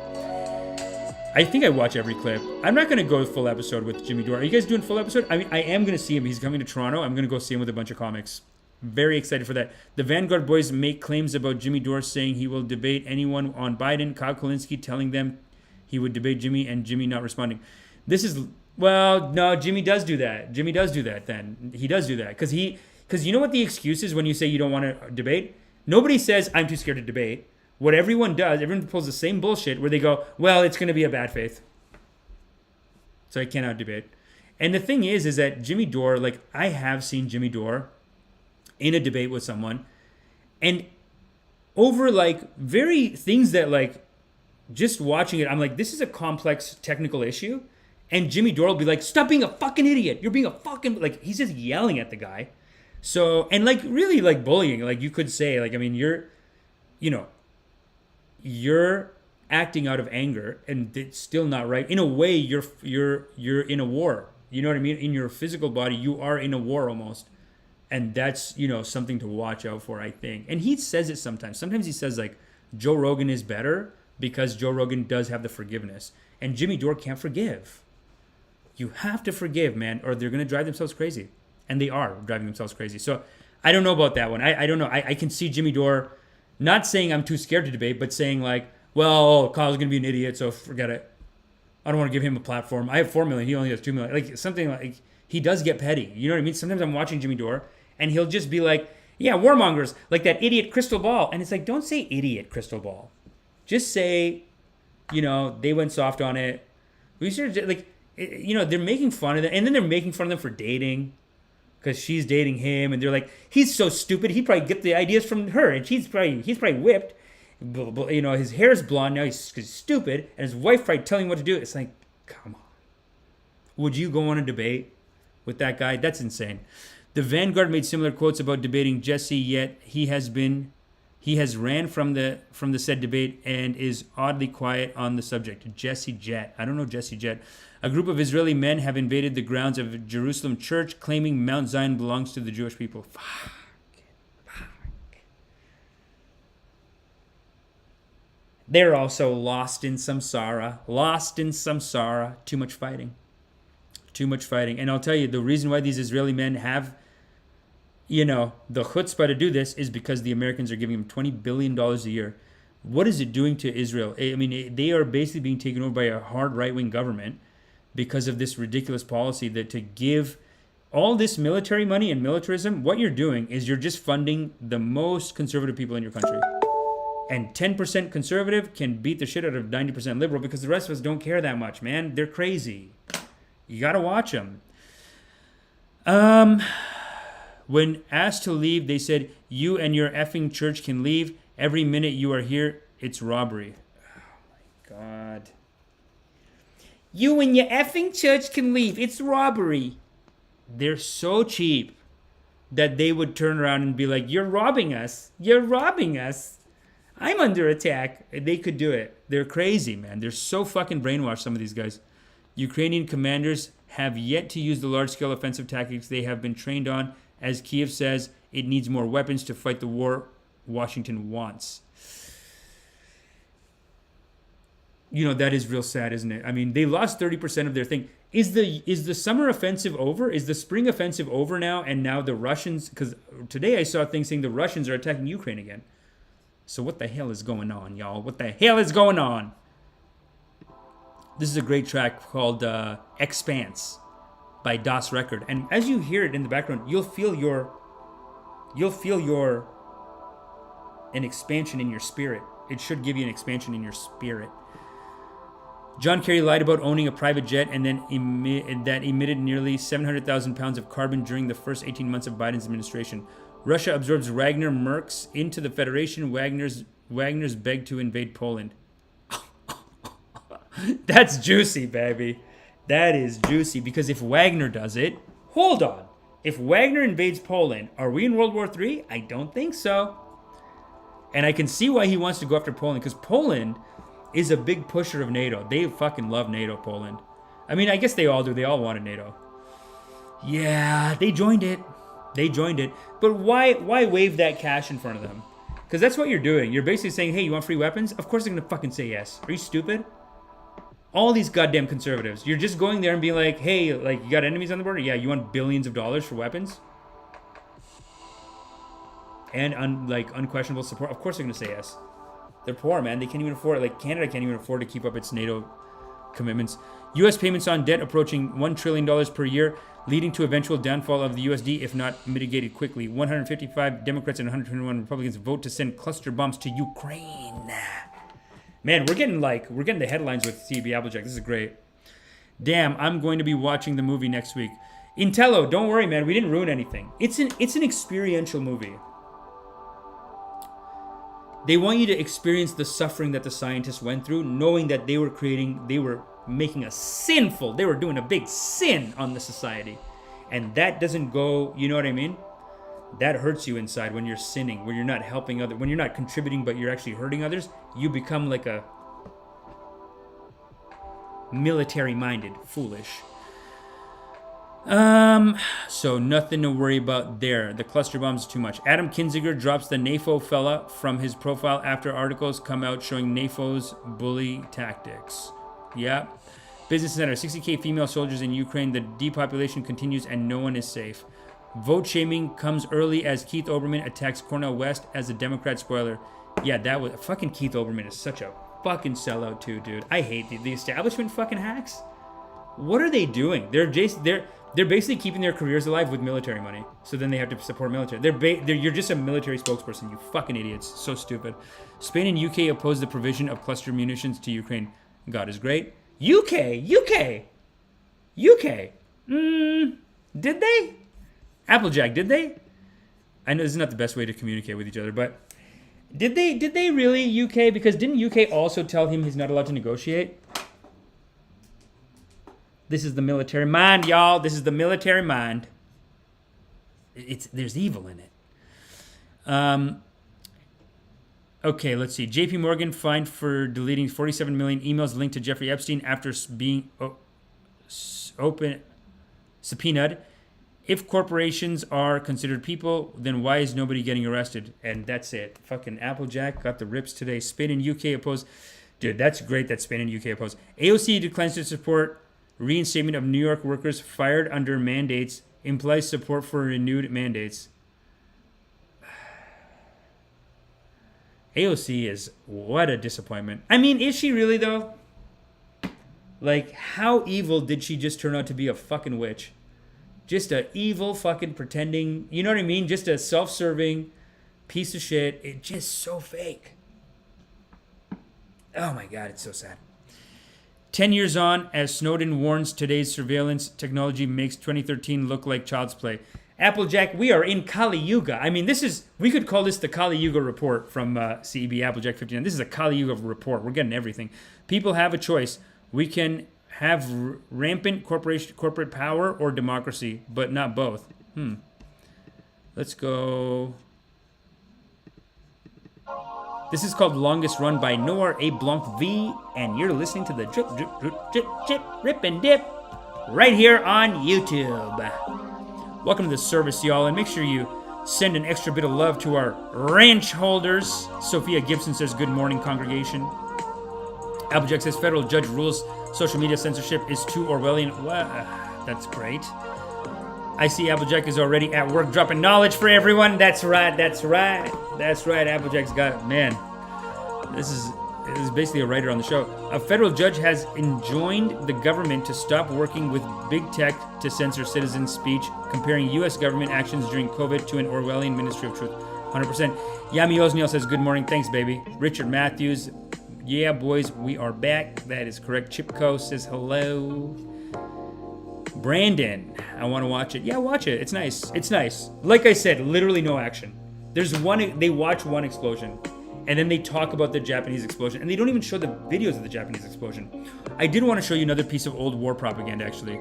I think I watch every clip. I'm not going to go full episode with Jimmy Dore. Are you guys doing full episode? I mean, I am going to see him. He's coming to Toronto. I'm going to go see him with a bunch of comics. Very excited for that. The Vanguard boys make claims about Jimmy Dore, saying he will debate anyone on Biden. Kyle Kalinske telling them he would debate Jimmy, and Jimmy not responding. No, Jimmy does do that. Jimmy does do that then. He does do that. Because you know what the excuse is when you say you don't want to debate? Nobody says, I'm too scared to debate. What everyone does, everyone pulls the same bullshit where they go, well, it's going to be a bad faith, so I cannot debate. And the thing is that Jimmy Dore, like, I have seen Jimmy Dore in a debate with someone, and over, like, very things that, like, just watching it, I'm like, this is a complex technical issue. And Jimmy Dore will be like, stop being a fucking idiot. You're being a fucking, like, he's just yelling at the guy. So, and, like, really, like, bullying. Like, you could say, like, I mean, you're acting out of anger, and it's still not right. In a way, you're in a war. You know what I mean? In your physical body, you are in a war almost. And that's, something to watch out for, I think. And he says it sometimes. Sometimes he says, like, Joe Rogan is better because Joe Rogan does have the forgiveness. And Jimmy Dore can't forgive. You have to forgive, man, or they're going to drive themselves crazy. And they are driving themselves crazy. So I don't know about that one. I don't know. I can see Jimmy Dore not saying I'm too scared to debate, but saying, like, well, Kyle's going to be an idiot, so forget it. I don't want to give him a platform. I have 4 million. He only has 2 million. Like, something like, he does get petty. You know what I mean? Sometimes I'm watching Jimmy Dore, and he'll just be like, yeah, warmongers, like that idiot crystal ball. And it's like, don't say idiot crystal ball. Just say, they went soft on it. We should, like, they're making fun of them. And then they're making fun of them for dating because she's dating him. And they're like, he's so stupid. He probably get the ideas from her. And he's probably whipped. His hair's blonde now. He's stupid. And his wife probably telling him what to do. It's like, come on. Would you go on a debate with that guy? That's insane. The Vanguard made similar quotes about debating Jesse, yet he has ran from the said debate and is oddly quiet on the subject. Jesse Jett. I don't know Jesse Jett. A group of Israeli men have invaded the grounds of a Jerusalem church, claiming Mount Zion belongs to the Jewish people. Fuck. They're also lost in samsara. Too much fighting. And I'll tell you, the reason why these Israeli men have, the chutzpah to do this is because the Americans are giving them $20 billion a year. What is it doing to Israel? I mean, they are basically being taken over by a hard right-wing government because of this ridiculous policy that to give all this military money and militarism, what you're doing is you're just funding the most conservative people in your country. And 10% conservative can beat the shit out of 90% liberal because the rest of us don't care that much, man. They're crazy. You got to watch them. When asked to leave, they said, you and your effing church can leave. Every minute you are here, it's robbery. Oh, my God. You and your effing church can leave. It's robbery. They're so cheap that they would turn around and be like, you're robbing us. You're robbing us. I'm under attack. They could do it. They're crazy, man. They're so fucking brainwashed, some of these guys. Ukrainian commanders have yet to use the large-scale offensive tactics they have been trained on. As Kiev says, It needs more weapons to fight the war Washington wants. You know, that is real sad, isn't it? I mean, they lost 30% of their thing. Is the summer offensive over? Is the spring offensive over now? And now the Russians, because today I saw things saying the Russians are attacking Ukraine again. So what the hell is going on, y'all? What the hell is going on? This is a great track called Expanse by Das Record. And as you hear it in the background, you'll feel an expansion in your spirit. It should give you an expansion in your spirit. John Kerry lied about owning a private jet and then that emitted nearly 700,000 pounds of carbon during the first 18 months of Biden's administration. Russia absorbs Wagner Mercs into the Federation. Wagner's begged to invade Poland. That's juicy, baby. That is juicy, because if Wagner does it, hold on. If Wagner invades Poland, are we in World War III? I don't think so. And I can see why he wants to go after Poland, because Poland is a big pusher of NATO. They fucking love NATO, Poland. I mean, I guess they all do. They all wanted NATO. Yeah, they joined it. But why wave that cash in front of them? Because that's what you're doing. You're basically saying, hey, you want free weapons? Of course they're going to fucking say yes. Are you stupid? All these goddamn conservatives. You're just going there and being like, hey, like, you got enemies on the border? Yeah, you want billions of dollars for weapons? And unquestionable support? Of course they're going to say yes. They're poor, man. They can't even afford it. Like, Canada can't even afford to keep up its NATO commitments. U.S. payments on debt approaching $1 trillion per year, leading to eventual downfall of the USD if not mitigated quickly. 155 Democrats and 121 Republicans vote to send cluster bombs to Ukraine. Man, we're getting the headlines with CB Applejack. This is great. Damn, I'm going to be watching the movie next week. Intello, don't worry, man. We didn't ruin anything. It's an experiential movie. They want you to experience the suffering that the scientists went through, knowing that they were doing a big sin on the society. And that doesn't go, you know what I mean? That hurts you inside when you're sinning, when you're not helping others, when you're not contributing, but you're actually hurting others. You become like a military-minded, foolish. So nothing to worry about there. The cluster bombs too much. Adam Kinzinger drops the NAFO fella from his profile after articles come out showing NAFO's bully tactics. Yeah. Business Center, 60K female soldiers in Ukraine. The depopulation continues and no one is safe. Vote shaming comes early as Keith Olbermann attacks Cornel West as a Democrat spoiler. Yeah, that was fucking Keith Olbermann is such a fucking sellout too, dude. I hate the establishment fucking hacks. What are they doing? They're basically keeping their careers alive with military money. So then they have to support military. You're just a military spokesperson, you fucking idiots. So stupid. Spain and UK oppose the provision of cluster munitions to Ukraine. God is great. UK. Did they? Applejack, did they? I know this is not the best way to communicate with each other, but did they really, UK? Because didn't UK also tell him he's not allowed to negotiate? This is the military mind, y'all. This is the military mind. There's evil in it. Okay, let's see. JP Morgan fined for deleting 47 million emails linked to Jeffrey Epstein after being subpoenaed. If corporations are considered people, then why is nobody getting arrested? And that's it. Fucking Applejack got the rips today. Spain and UK oppose. Dude, that's great that Spain and UK oppose. AOC declines to support reinstatement of New York workers fired under mandates. Implies support for renewed mandates. AOC is, what a disappointment. I mean, is she really though? Like, how evil did she just turn out to be? A fucking witch? Just a evil fucking pretending, you know what I mean? Just a self-serving piece of shit. It's just so fake. Oh my God, it's so sad. 10 years on, as Snowden warns today's surveillance technology makes 2013 look like child's play. Applejack, we are in Kali Yuga. I mean, we could call this the Kali Yuga report from CEB Applejack 59. This is a Kali Yuga report. We're getting everything. People have a choice. We can have rampant corporate power or democracy, but not both. Let's go. This is called Longest Run by Noir A. Blanc V, and you're listening to the drip, drip, drip, drip, drip, rip and dip right here on YouTube. Welcome to the service, y'all, and make sure you send an extra bit of love to our ranch holders. Sophia Gibson says, good morning, congregation. Applejack says, federal judge rules social media censorship is too Orwellian. Well, that's great. I see Applejack is already at work dropping knowledge for everyone. That's right. Applejack's got it. Man, this is basically a writer on the show. A federal judge has enjoined the government to stop working with big tech to censor citizen speech, comparing U.S. government actions during COVID to an Orwellian Ministry of Truth. 100%. Yami Osniel says, good morning. Thanks, baby. Richard Matthews. Yeah, boys, we are back. That is correct. Chipko says hello. Brandon, I want to watch it. Yeah, watch it. It's nice. Like I said, literally no action. They watch one explosion, and then they talk about the Japanese explosion, and they don't even show the videos of the Japanese explosion. I did want to show you another piece of old war propaganda, actually.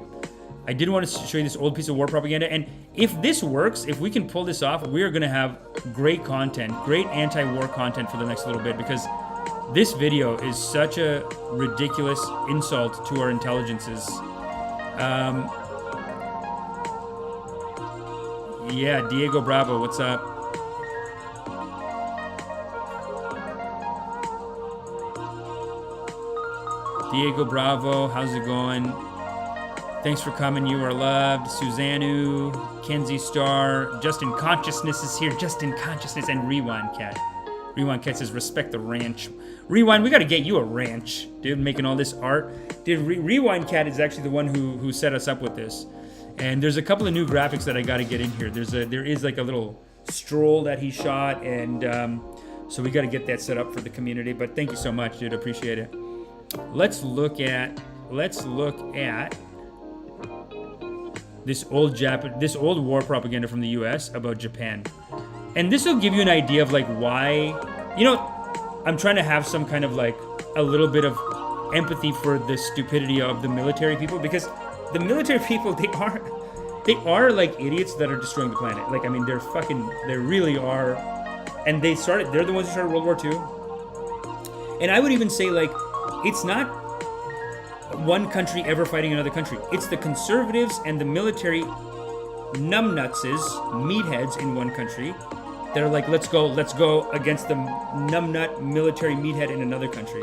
I did want to show you this old piece of war propaganda, and if this works, if we can pull this off, we are going to have great content, great anti-war content for the next little bit, because this video is such a ridiculous insult to our intelligences. Yeah, Diego Bravo, what's up? Diego Bravo, how's it going? Thanks for coming, you are loved. Susannu, Kenzie Star, Justin Consciousness is here. Justin Consciousness and Rewind Cat. Rewind Cat says, respect the ranch. Rewind, we gotta get you a ranch, dude, making all this art. Dude, Rewind Cat is actually the one who set us up with this. And there's a couple of new graphics that I gotta get in here. There is like a little stroll that he shot, and so we gotta get that set up for the community. But thank you so much, dude, appreciate it. Let's look at this old war propaganda from the US about Japan. And this will give you an idea of like why, I'm trying to have some kind of like a little bit of empathy for the stupidity of the military people, because the military people, they are like idiots that are destroying the planet. Like, I mean, they really are. And they're the ones who started World War II. And I would even say, like, it's not one country ever fighting another country. It's the conservatives and the military numbnutses, meatheads in one country, that are like, let's go against the numbnut military meathead in another country.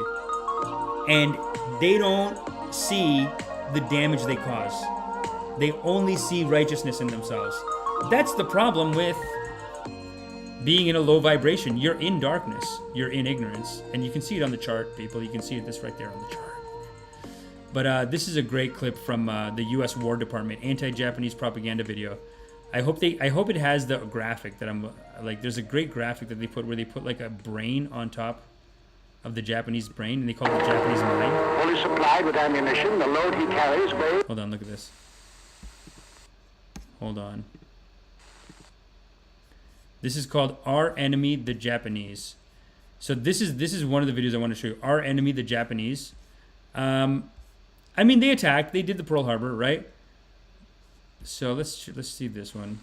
And they don't see the damage they cause. They only see righteousness in themselves. That's the problem with being in a low vibration. You're in darkness. You're in ignorance. And you can see it on the chart, people. You can see this right there on the chart. But this is a great clip from the U.S. War Department anti-Japanese propaganda video. I hope it has the graphic that I'm like. There's a great graphic that they put where they put like a brain on top of the Japanese brain, and they call it the Japanese mind. Fully supplied with ammunition, the load he carries weighs. Hold on, look at this. Hold on. This is called Our Enemy, the Japanese. So this is one of the videos I want to show you. Our Enemy, the Japanese. I mean, they attacked. They did the Pearl Harbor, right? So let's see this one.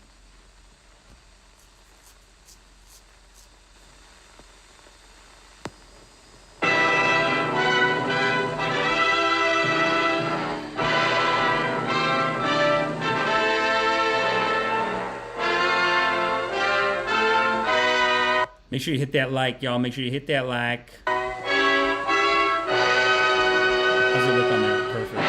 Make sure you hit that like, y'all. Make sure you hit that like. How's it look on there? Perfect.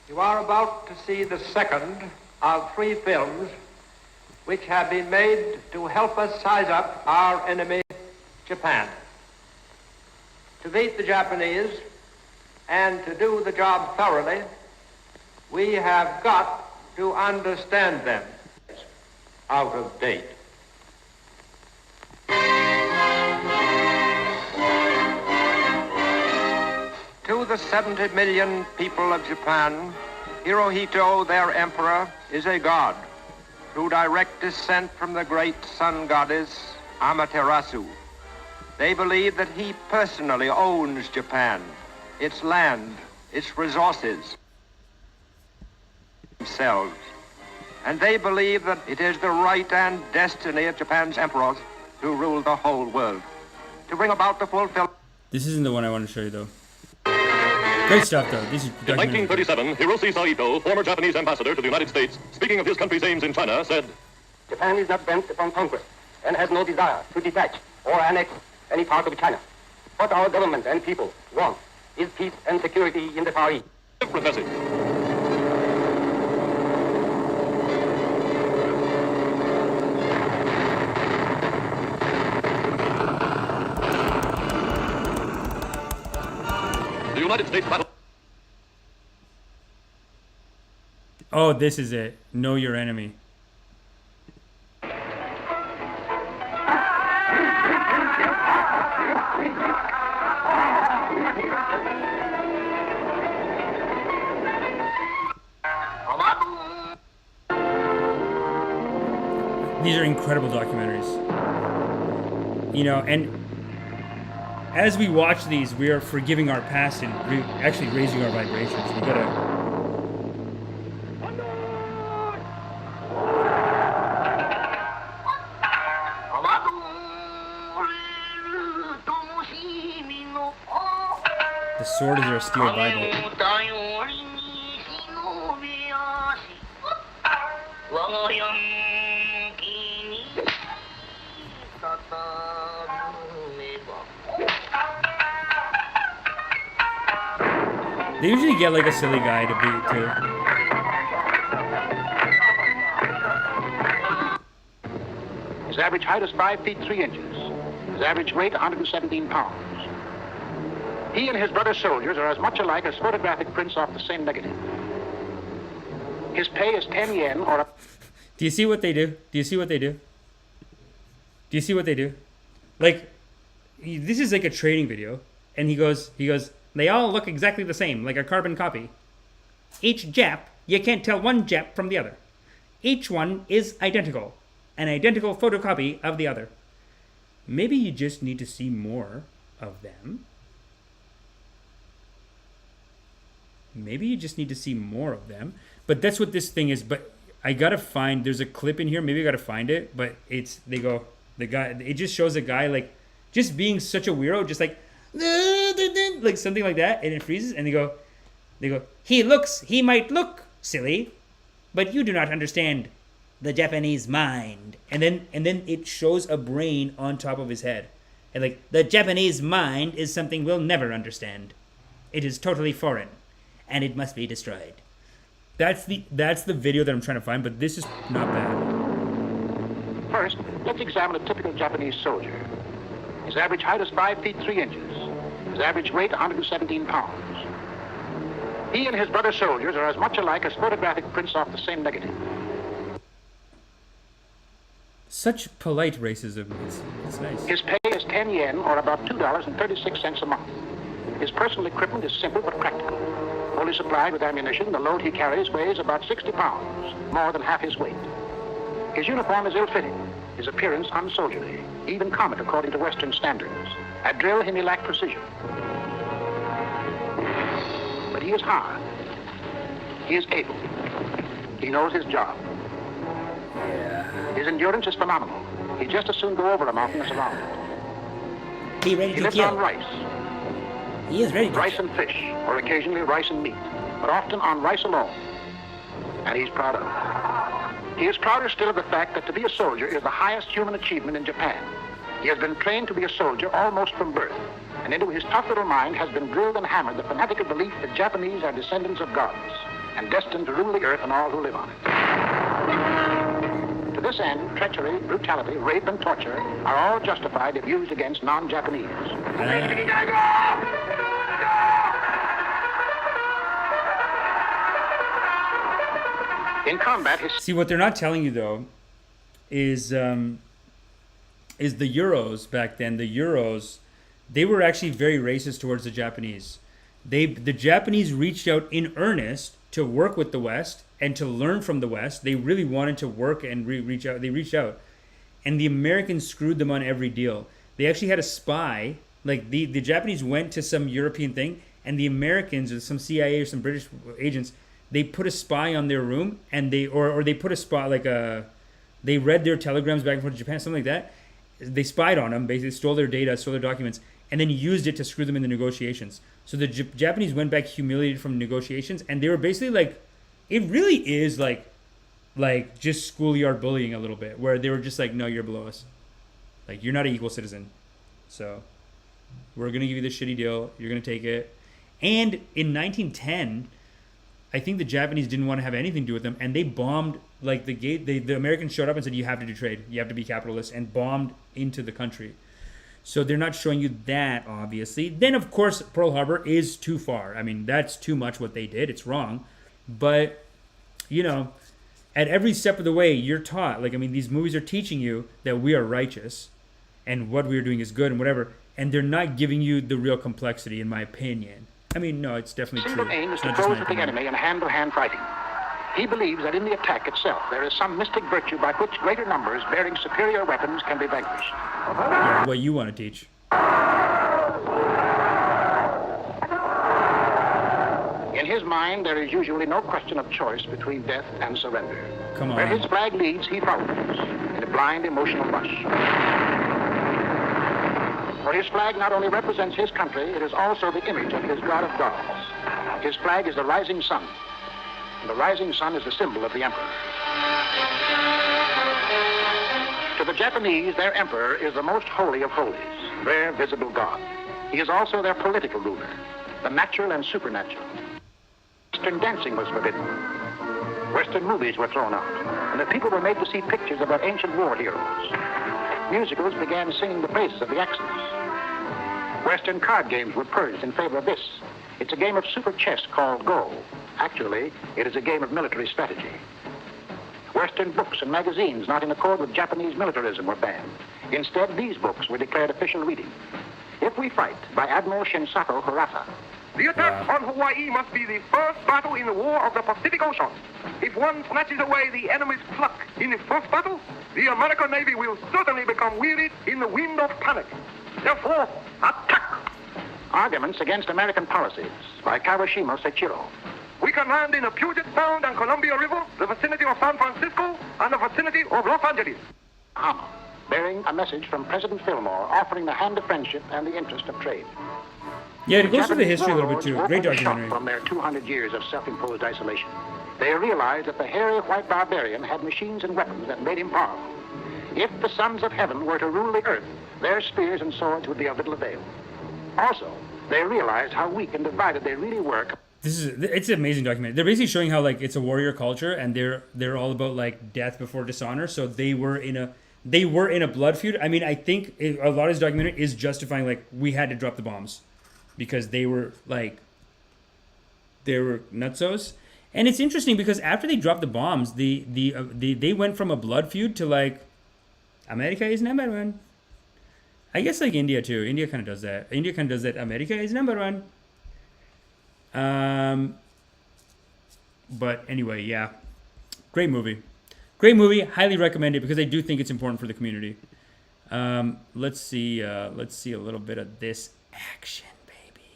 You are about to see the second of 3 films which have been made to help us size up our enemy, Japan. To beat the Japanese and to do the job thoroughly, we have got to understand them. Out of date. To the 70 million people of Japan, Hirohito, their emperor, is a god through direct descent from the great sun goddess Amaterasu. They believe that he personally owns Japan, its land, its resources, themselves. And they believe that it is the right and destiny of Japan's emperors to rule the whole world, to bring about the fulfillment. This isn't the one I want to show you, though. Great stuff, though. This is In 1937, Hiroshi Saito, former Japanese ambassador to the United States, speaking of his country's aims in China, said, Japan is not bent upon conquest and has no desire to detach or annex any part of China. What our government and people want is peace and security in the Far East. Professor. The United States battle. Oh, this is it. Know your enemy. These are incredible documentaries. You know, and as we watch these, we are forgiving our past and actually raising our vibrations. We gotta. The sword is our steel Bible. They usually get like a silly guy to beat too. His average height is 5 feet 3 inches. His average weight 117 pounds. He and his brother soldiers are as much alike as photographic prints off the same negative. His pay is 10 yen or a... Do you see what they do? Do you see what they do? Do you see what they do? Like, this is like a training video, and he goes, they all look exactly the same, like a carbon copy. Each Jap, you can't tell one Jap from the other. Each one is identical, an identical photocopy of the other. Maybe you just need to see more of them. Maybe you just need to see more of them. But that's what this thing is. But I gotta find, there's a clip in here, maybe I gotta find it, but it just shows a guy like just being such a weirdo, just like something like that, and it freezes, and they go, he might look silly, but you do not understand the Japanese mind. And then it shows a brain on top of his head. And like, the Japanese mind is something we'll never understand. It is totally foreign, and it must be destroyed. That's the video that I'm trying to find, but this is not bad. First, let's examine a typical Japanese soldier. His average height is 5 feet 3 inches. His average weight 117 pounds. He and his brother soldiers are as much alike as photographic prints off the same negative. Such polite racism. It's nice. His pay is 10 yen or about $2.36 a month. His personal equipment is simple but practical. Fully supplied with ammunition, the load he carries weighs about 60 pounds, more than half his weight. His uniform is ill-fitting, his appearance unsoldierly, even comic according to Western standards. At drill, he may lack precision. But he is hard. He is able. He knows his job. His endurance is phenomenal. He'd just as soon go over a mountain as around it. He ready He to lives kill. on rice. He is ready to Rice kill. and fish, or occasionally rice and meat, but often on rice alone. And he's proud of it. He is prouder still of the fact that to be a soldier is the highest human achievement in Japan. He has been trained to be a soldier almost from birth, and into his tough little mind has been drilled and hammered the fanatical belief that Japanese are descendants of gods and destined to rule the earth and all who live on it. To this end, treachery, brutality, rape, and torture are all justified if used against non-Japanese. In combat, his... See, what they're not telling you though is the Euros back then. The Euros, they were actually very racist towards the Japanese. The Japanese reached out in earnest to work with the West and to learn from the West. They really wanted to work and reach out. They reached out, and the Americans screwed them on every deal. They actually had a spy. Like the Japanese went to some European thing, and the Americans or some CIA or some British agents, they put a spy on their room, and or they put a spy they read their telegrams back and forth to Japan, something like that. They spied on them, basically stole their data, stole their documents, and then used it to screw them in the negotiations. So the Japanese went back humiliated from negotiations, and they were basically like, it really is like just schoolyard bullying a little bit, where they were just like, no, you're below us. Like, you're not an equal citizen. So we're going to give you this shitty deal. You're going to take it. And in 1910, I think the Japanese didn't want to have anything to do with them, and they bombed like the gate. The Americans showed up and said, you have to do trade. You have to be capitalist, and bombed into the country. So they're not showing you that, obviously. Then, of course, Pearl Harbor is too far. I mean, that's too much what they did. It's wrong. But, you know, at every step of the way, you're taught. Like, I mean, these movies are teaching you that we are righteous and what we are doing is good and whatever. And they're not giving you the real complexity, in my opinion. I mean, no, it's definitely true. His aim is It's to not just pose my with the opinion. enemy in hand-to-hand fighting. He believes that in the attack itself, there is some mystic virtue by which greater numbers bearing superior weapons can be vanquished. Yeah, what you want to teach. In his mind, there is usually no question of choice between death and surrender. Come on. Where his flag leads, he follows, in a blind emotional rush. For his flag not only represents his country, it is also the image of his god of gods. His flag is the rising sun, and the rising sun is the symbol of the emperor. To the Japanese, their emperor is the most holy of holies, their visible god. He is also their political ruler, the natural and supernatural. Western dancing was forbidden. Western movies were thrown out, and the people were made to see pictures of their ancient war heroes. Musicals began singing the praises of the Axis. Western card games were purged in favor of this. It's a game of super chess called Go. Actually, it is a game of military strategy. Western books and magazines not in accord with Japanese militarism were banned. Instead, these books were declared official reading. If We Fight by Admiral Shinsato Hirata. The attack on Hawaii must be the first battle in the War of the Pacific Ocean. If one snatches away the enemy's pluck in the first battle, the American Navy will certainly become wearied in the wind of panic. Therefore, attack! Arguments Against American Policies by Kawashima Seichiro. We can land in the Puget Sound and Columbia River, the vicinity of San Francisco, and the vicinity of Los Angeles. Hama, bearing a message from President Fillmore offering the hand of friendship and the interest of trade. Yeah, it goes through the Japanese history a little bit warlords too. woke Great up shocked documentary. from their 200 years of self-imposed isolation. They realized that the hairy white barbarian had machines and weapons that made him powerful. If the sons of heaven were to rule the earth, their spears and swords would be of little avail. Also, they realized how weak and divided they really were. It's an amazing documentary. They're basically showing how like it's a warrior culture, and they're all about like death before dishonor. So they were in a blood feud. I mean, I think a lot of this documentary is justifying like we had to drop the bombs because they were nutsos. And it's interesting because after they dropped the bombs, they went from a blood feud to like America is number one. I guess like India too. India kind of does that. America is number one. But anyway, yeah. Great movie. Highly recommend it because I do think it's important for the community. Let's see a little bit of this action, baby.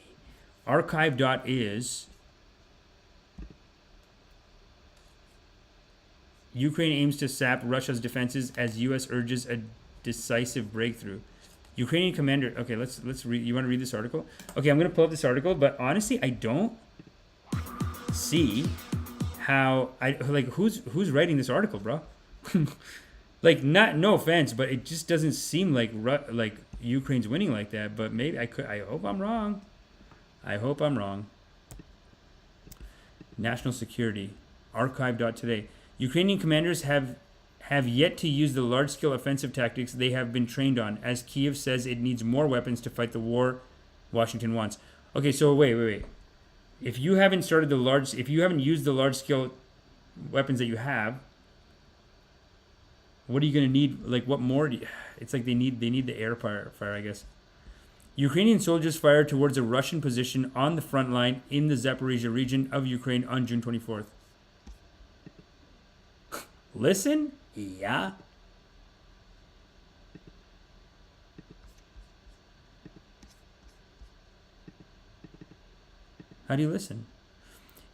Archive.is. Ukraine aims to sap Russia's defenses as U.S. urges a decisive breakthrough. Ukrainian commander. Okay, let's read. You want to read this article? Okay, I'm gonna pull up this article, but honestly, I don't see how who's writing this article, bro. Like, no offense, but it just doesn't seem like Ukraine's winning like that. But maybe I hope I'm wrong. National security. Archive.today. Ukrainian commanders have yet to use the large-scale offensive tactics they have been trained on, as Kyiv says it needs more weapons to fight the war Washington wants. Okay, so wait. If you haven't used the large-scale weapons that you have, what are you going to need? Like, what more? It's like they need the air fire, I guess. Ukrainian soldiers fired towards a Russian position on the front line in the Zaporizhia region of Ukraine on June 24th. Listen? Yeah. How do you listen?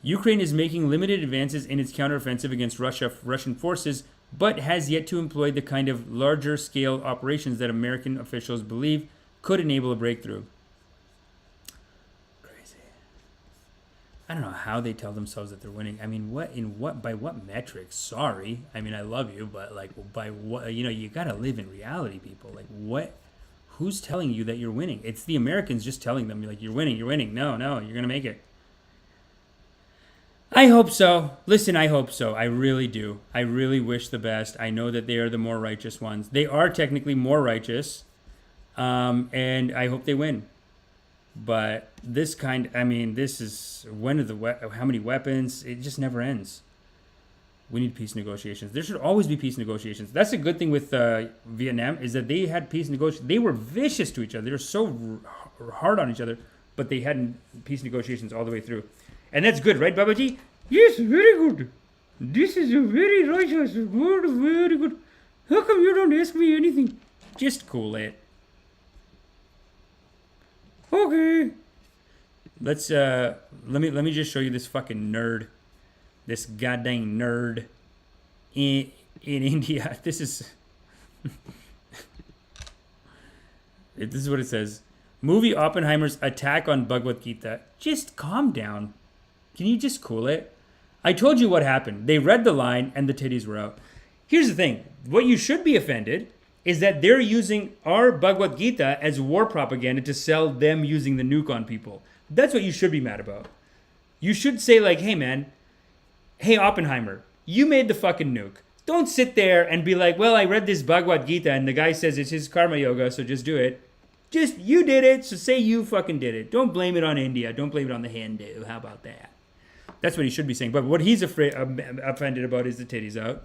Ukraine is making limited advances in its counteroffensive against Russian forces, but has yet to employ the kind of larger-scale operations that American officials believe could enable a breakthrough. Crazy. I don't know how they tell themselves that they're winning. I mean, by what metrics? Sorry. I mean, I love you, but like, by what? You gotta live in reality, people. Like, what? Who's telling you that you're winning? It's the Americans just telling them, like, you're winning. No, you're gonna make it. I hope so. Listen, I hope so. I really do. I really wish the best. I know that they are the more righteous ones. They are technically more righteous, and I hope they win. But this is how many weapons? It just never ends. We need peace negotiations. There should always be peace negotiations. That's a good thing with Vietnam, is that they had peace negotiations. They were vicious to each other. They were so hard on each other, but they had peace negotiations all the way through. And that's good, right, Babaji? Yes, very good. This is a very righteous word, very good. How come you don't ask me anything? Just cool it. Okay. Let's let me just show you this fucking nerd. This goddamn nerd in India. This is what it says. Movie Oppenheimer's attack on Bhagavad Gita. Just calm down. Can you just cool it? I told you what happened. They read the line and the titties were out. Here's the thing. What you should be offended is that they're using our Bhagavad Gita as war propaganda to sell them using the nuke on people. That's what you should be mad about. You should say, like, hey, man, hey, Oppenheimer, you made the fucking nuke. Don't sit there and be like, well, I read this Bhagavad Gita and the guy says it's his karma yoga, so just do it. Just, you did it, so say you fucking did it. Don't blame it on India. Don't blame it on the Hindu. How about that? That's what he should be saying. But what he's offended about is the titties out.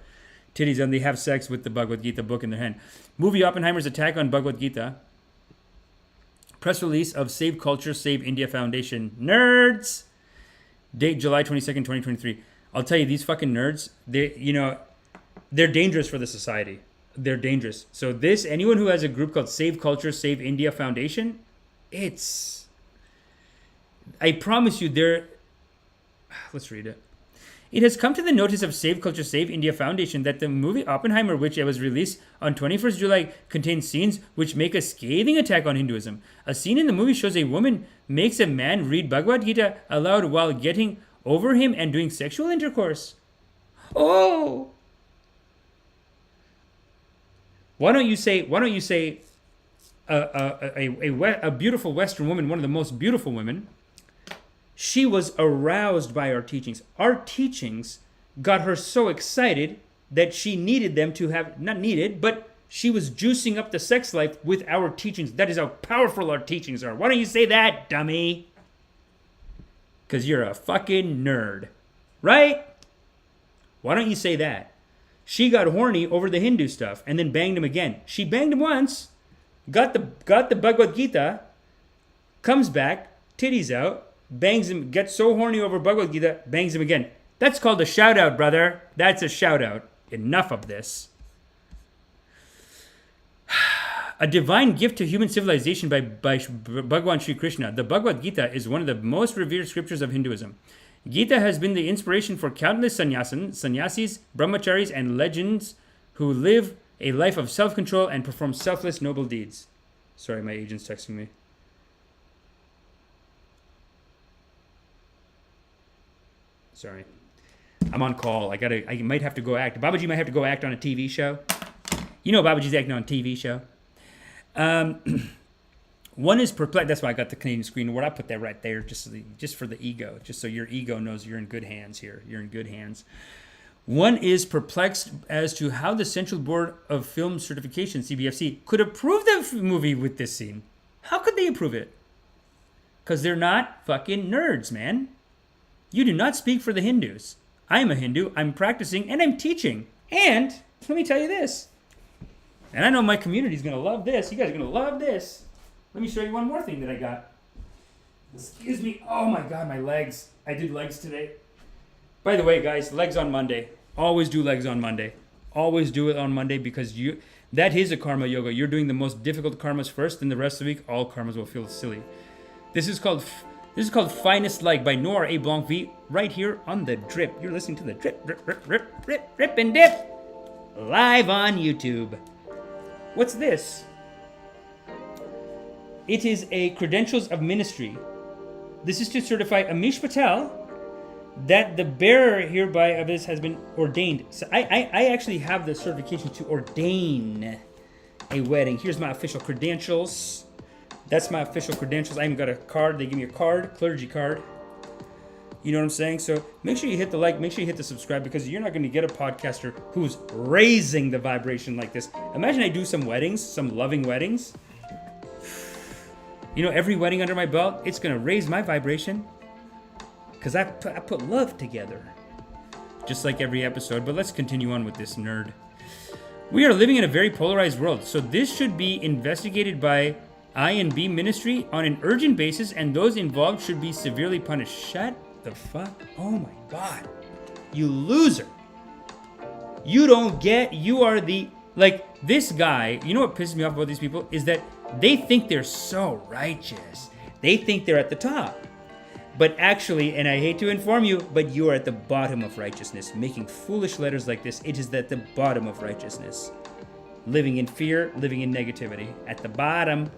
Titties out, and they have sex with the Bhagavad Gita book in their hand. Movie Oppenheimer's attack on Bhagavad Gita. Press release of Save Culture, Save India Foundation. Nerds! Date July 22nd, 2023. I'll tell you, these fucking nerds, they're dangerous for the society. They're dangerous. So anyone who has a group called Save Culture, Save India Foundation, I promise you, let's read it. It has come to the notice of Save Culture, Save India Foundation that the movie Oppenheimer, which was released on 21st July, contains scenes which make a scathing attack on Hinduism. A scene in the movie shows a woman makes a man read Bhagavad Gita aloud while getting over him and doing sexual intercourse. Oh! Why don't you say a beautiful Western woman, one of the most beautiful women, she was aroused by our teachings. Our teachings got her so excited that she needed them to have, not needed, but she was juicing up the sex life with our teachings. That is how powerful our teachings are. Why don't you say that, dummy? Because you're a fucking nerd. Right? Why don't you say that? She got horny over the Hindu stuff and then banged him again. She banged him once, got the Bhagavad Gita, comes back, titties out, bangs him, gets so horny over Bhagavad Gita, bangs him again. That's called a shout out, brother. That's a shout out. Enough of this. A divine gift to human civilization by Bhagwan Sri Krishna. The Bhagavad Gita is one of the most revered scriptures of Hinduism. Gita has been the inspiration for countless sannyasis, brahmacharis, and legends who live a life of self-control and perform selfless noble deeds. Sorry, my agent's texting me. Sorry. I'm on call. I might have to go act. Babaji might have to go act on a TV show. You know Babaji's acting on a TV show. One is perplexed. That's why I got the Canadian screen where I put that right there, just for the ego, just so your ego knows you're in good hands here. You're in good hands. One is perplexed as to how the Central Board of Film Certification, CBFC, could approve the movie with this scene. How could they approve it? Because they're not fucking nerds, man. You do not speak for the Hindus. I am a Hindu. I'm practicing and I'm teaching. And let me tell you this. And I know my community is going to love this. You guys are going to love this. Let me show you one more thing that I got. Excuse me. Oh my God, my legs. I did legs today. By the way, guys, legs on Monday. Always do legs on Monday. Always do it on Monday because that is a karma yoga. You're doing the most difficult karmas first, then the rest of the week, all karmas will feel silly. This is called This is called Finest Like by Noir A. Blanc V, right here on The Drip. You're listening to The Drip, Rip and Dip, live on YouTube. What's this? It is a Credentials of Ministry. This is to certify Amish Patel that the bearer hereby of this has been ordained. So I actually have the certification to ordain a wedding. Here's my official credentials. That's my official credentials. I even got a card. They give me a card, clergy card. You know what I'm saying? So make sure you hit the like, make sure you hit the subscribe, because you're not going to get a podcaster who's raising the vibration like this. Imagine I do some weddings, some loving weddings. You know, every wedding under my belt, it's going to raise my vibration. Because I put love together. Just like every episode. But let's continue on with this nerd. We are living in a very polarized world. So this should be investigated by I&B ministry on an urgent basis. And those involved should be severely punished. Shut the fuck. Oh my God. You loser. You don't get. You are the. Like, this guy. You know what pisses me off about these people? Is that they think they're so righteous. They think they're at the top. But actually, and I hate to inform you, but you are at the bottom of righteousness. Making foolish letters like this, it is at the bottom of righteousness. Living in fear, living in negativity. At the bottom,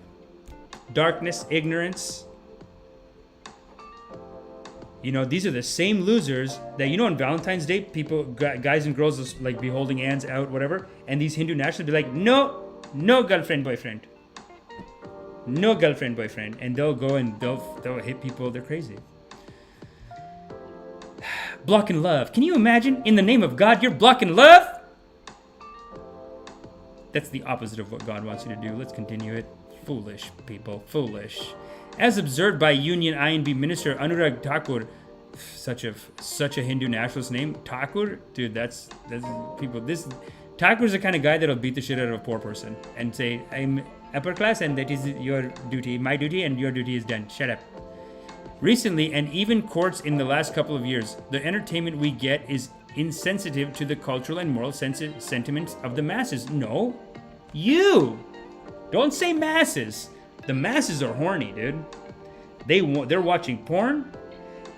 darkness, ignorance. You know, these are the same losers that, you know, on Valentine's Day, people, guys and girls, like be holding hands out, whatever. And these Hindu nationalists be like, no girlfriend, boyfriend. No girlfriend, boyfriend. And they'll go and they'll hit people. They're crazy. Blocking love. Can you imagine? In the name of God, you're blocking love? That's the opposite of what God wants you to do. Let's continue it. Foolish people. Foolish. As observed by Union I&B Minister Anurag Thakur. Such a Hindu nationalist name. Thakur? Dude, that's people. Thakur's the kind of guy that'll beat the shit out of a poor person and say, I'm upper class and that is your duty, my duty, and your duty is done. Shut up. Recently, and even courts in the last couple of years, the entertainment we get is insensitive to the cultural and moral sentiments of the masses. No, you. Don't say masses. The masses are horny, dude. They're watching porn.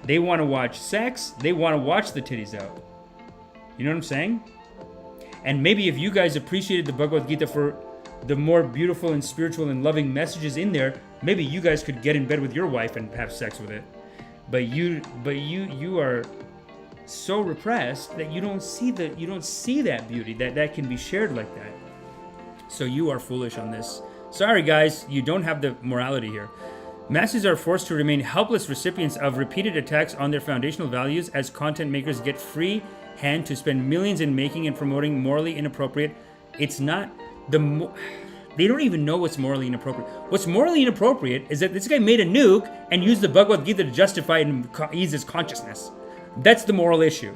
They want to watch sex. They want to watch the titties out. You know what I'm saying? And maybe if you guys appreciated the Bhagavad Gita for the more beautiful and spiritual and loving messages in there, maybe you guys could get in bed with your wife and have sex with it. But you are so repressed that you don't see that beauty that can be shared like that. So you are foolish on this. Sorry guys, you don't have the morality here. Masses are forced to remain helpless recipients of repeated attacks on their foundational values as content makers get free hand to spend millions in making and promoting morally inappropriate. It's not they don't even know what's morally inappropriate. What's morally inappropriate is that this guy made a nuke and used the Bhagavad Gita to justify and ease his consciousness. That's the moral issue.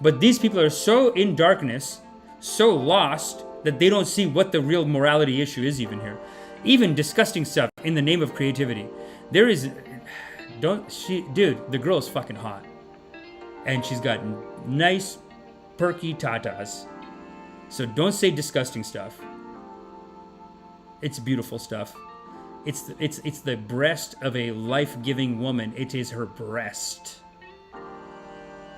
But these people are so in darkness, so lost, that they don't see what the real morality issue is even here. Even disgusting stuff in the name of creativity. Dude, the girl is fucking hot. And she's got nice, perky tatas. So don't say disgusting stuff. It's beautiful stuff. It's the breast of a life-giving woman. It is her breast.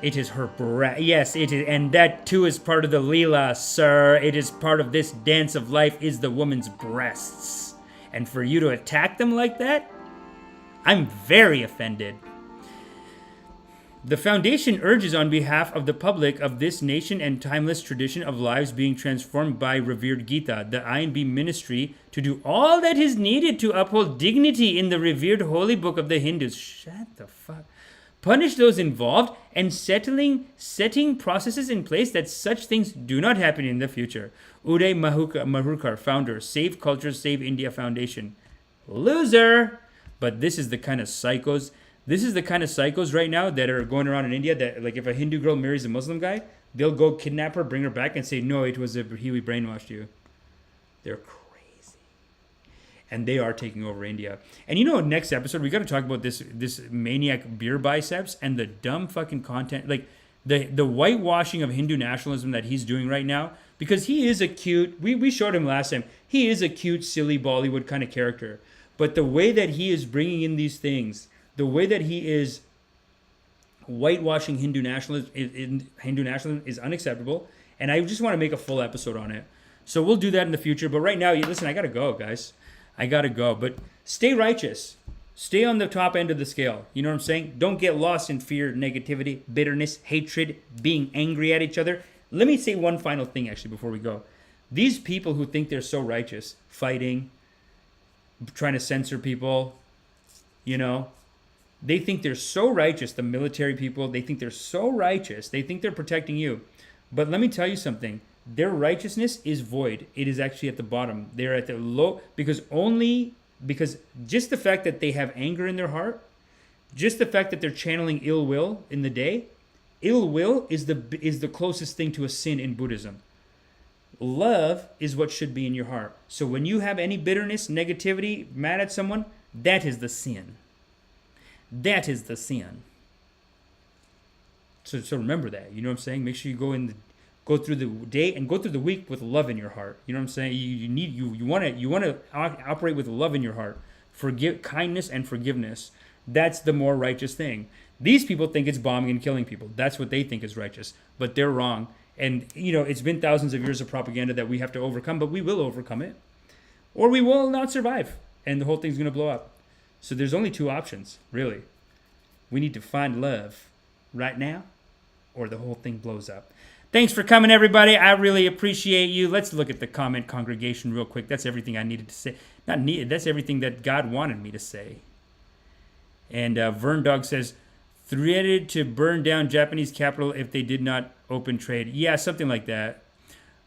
It is her breast. Yes, it is. And that too is part of the Leela, sir. It is part of this dance of life is the woman's breasts. And for you to attack them like that, I'm very offended. The Foundation urges on behalf of the public of this nation and timeless tradition of lives being transformed by revered Gita, the I&B ministry, to do all that is needed to uphold dignity in the revered holy book of the Hindus. Shut the fuck. Punish those involved and setting processes in place that such things do not happen in the future. Uday Mahurkar, founder, Save Culture, Save India Foundation. Loser! But this is the kind of psychos. This is the kind of psychos right now that are going around in India that, like, if a Hindu girl marries a Muslim guy, they'll go kidnap her, bring her back, and say, no, it was he brainwashed you. They're crazy. And they are taking over India. And you know, next episode, we got to talk about this maniac beer biceps and the dumb fucking content, like the whitewashing of Hindu nationalism that he's doing right now, because he is a cute, we showed him last time, he is a cute, silly Bollywood kind of character. But the way that he is bringing in these things, the way that he is whitewashing Hindu nationalism is unacceptable. And I just want to make a full episode on it. So we'll do that in the future. But right now, listen, I got to go, guys. I got to go. But stay righteous. Stay on the top end of the scale. You know what I'm saying? Don't get lost in fear, negativity, bitterness, hatred, being angry at each other. Let me say one final thing, actually, before we go. These people who think they're so righteous, fighting, trying to censor people, you know, they think they're so righteous, the military people, they think they're so righteous. They think they're protecting you. But let me tell you something. Their righteousness is void. It is actually at the bottom. They're at the low, because just the fact that they have anger in their heart, just the fact that they're channeling ill will in the day, ill will is the closest thing to a sin in Buddhism. Love is what should be in your heart. So when you have any bitterness, negativity, mad at someone, that is the sin. That is the sin. So remember that. You know what I'm saying? Make sure you go through the day and go through the week with love in your heart. You know what I'm saying? You want to operate with love in your heart. Kindness and forgiveness. That's the more righteous thing. These people think it's bombing and killing people. That's what they think is righteous, but they're wrong. And it's been thousands of years of propaganda that we have to overcome, but we will overcome it, or we will not survive, and the whole thing's going to blow up. So there's only two options, really. We need to find love right now, or the whole thing blows up. Thanks for coming, everybody. I really appreciate you. Let's look at the comment congregation real quick. That's everything I needed to say. Not needed. That's everything that God wanted me to say. And Vern Dog says, threatened to burn down Japanese capital if they did not open trade. Yeah, something like that.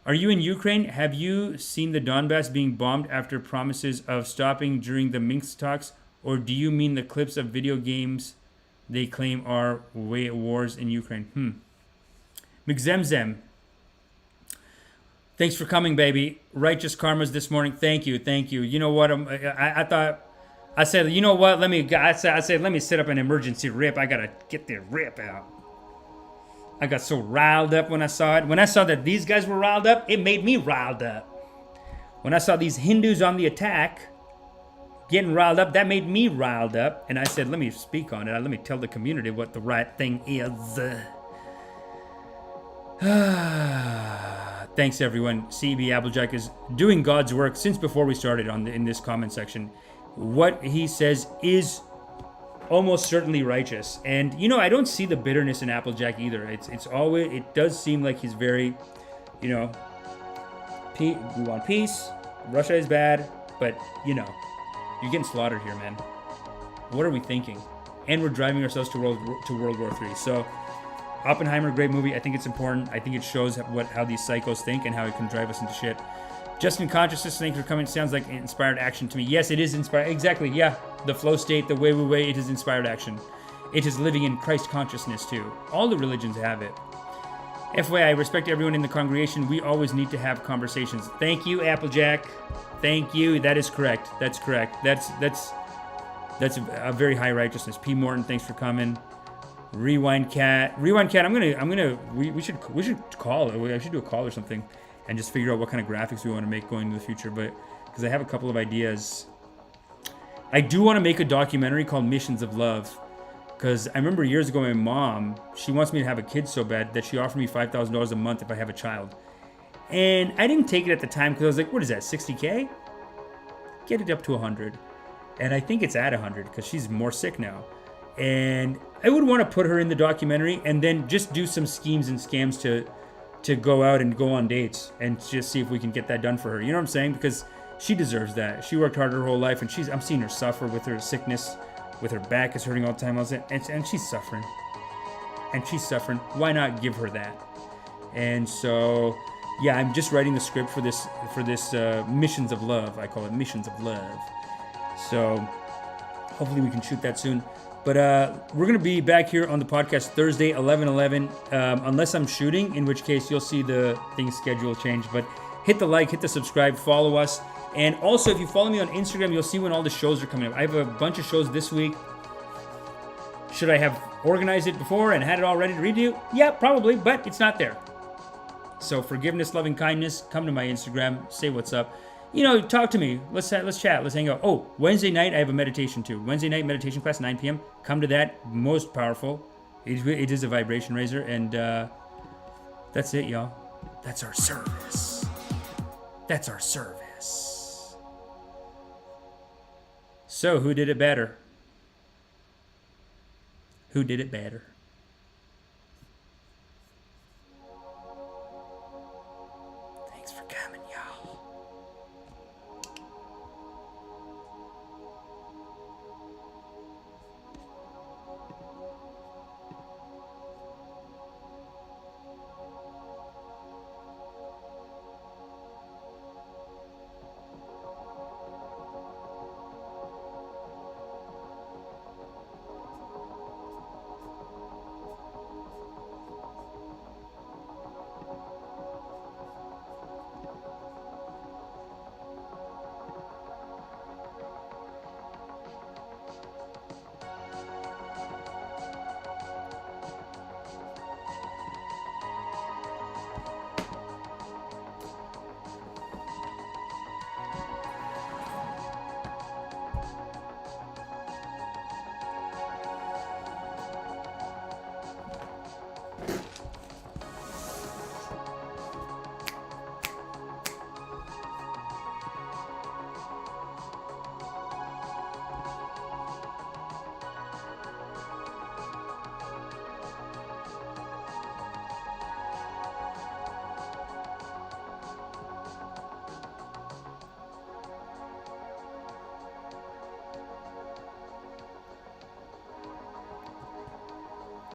Are you in Ukraine? Have you seen the Donbass being bombed after promises of stopping during the Minsk talks? Or do you mean the clips of video games they claim are wars in Ukraine? McZemzem. Thanks for coming, baby. Righteous Karmas this morning. Thank you. You know what? I said, you know what? Let me set up an emergency rip. I gotta get the rip out. I got so riled up when I saw it. When I saw that these guys were riled up, it made me riled up. When I saw these Hindus on the attack, getting riled up, that made me riled up. And I said, let me speak on it. Let me tell the community what the right thing is. Thanks, everyone. CB Applejack is doing God's work since before we started in this comment section. What he says is almost certainly righteous. And, I don't see the bitterness in Applejack either. It does seem like he's very, we want peace. Russia is bad, but, you're getting slaughtered here, man. What are we thinking? And we're driving ourselves to World War III. So, Oppenheimer, great movie. I think it's important. I think it shows how these psychos think and how it can drive us into shit. Justin Consciousness, thanks for coming. Sounds like inspired action to me. Yes, it is inspired. Exactly, yeah. The flow state, the way, it is inspired action. It is living in Christ consciousness, too. All the religions have it. FYI, I respect everyone in the congregation. We always need to have conversations. Thank you, Applejack. Thank you. That is correct. That's correct. That's a very high righteousness. P. Morton, thanks for coming. Rewind Cat. We should call it. I should do a call or something and just figure out what kind of graphics we want to make going into the future. But because I have a couple of ideas. I do want to make a documentary called Missions of Love. Because I remember years ago, my mom, she wants me to have a kid so bad that she offered me $5,000 a month if I have a child. And I didn't take it at the time because I was like, what is that, $60K? Get it up to 100. And I think it's at 100 because she's more sick now. And I would want to put her in the documentary and then just do some schemes and scams to go out and go on dates and just see if we can get that done for her. You know what I'm saying? Because she deserves that. She worked hard her whole life, and I'm seeing her suffer with her sickness, with her back is hurting all the time, and she's suffering. Why not give her that? And so, yeah, I'm just writing the script for this Missions of Love. I call it Missions of Love. So hopefully we can shoot that soon. But we're going to be back here on the podcast Thursday, 11/11, unless I'm shooting, in which case you'll see the thing schedule change. But hit the like, hit the subscribe, follow us. And also, if you follow me on Instagram, you'll see when all the shows are coming up. I have a bunch of shows this week. Should I have organized it before and had it all ready to read to you? Yeah, probably, but it's not there. So forgiveness, loving kindness, come to my Instagram, say what's up. talk to me. Let's chat. Let's hang out. Oh, Wednesday night I have a meditation too. Wednesday night meditation class, 9 p.m. Come to that. Most powerful. It is a vibration raiser, and that's it, y'all. That's our service. That's our service. So, who did it better? Who did it better?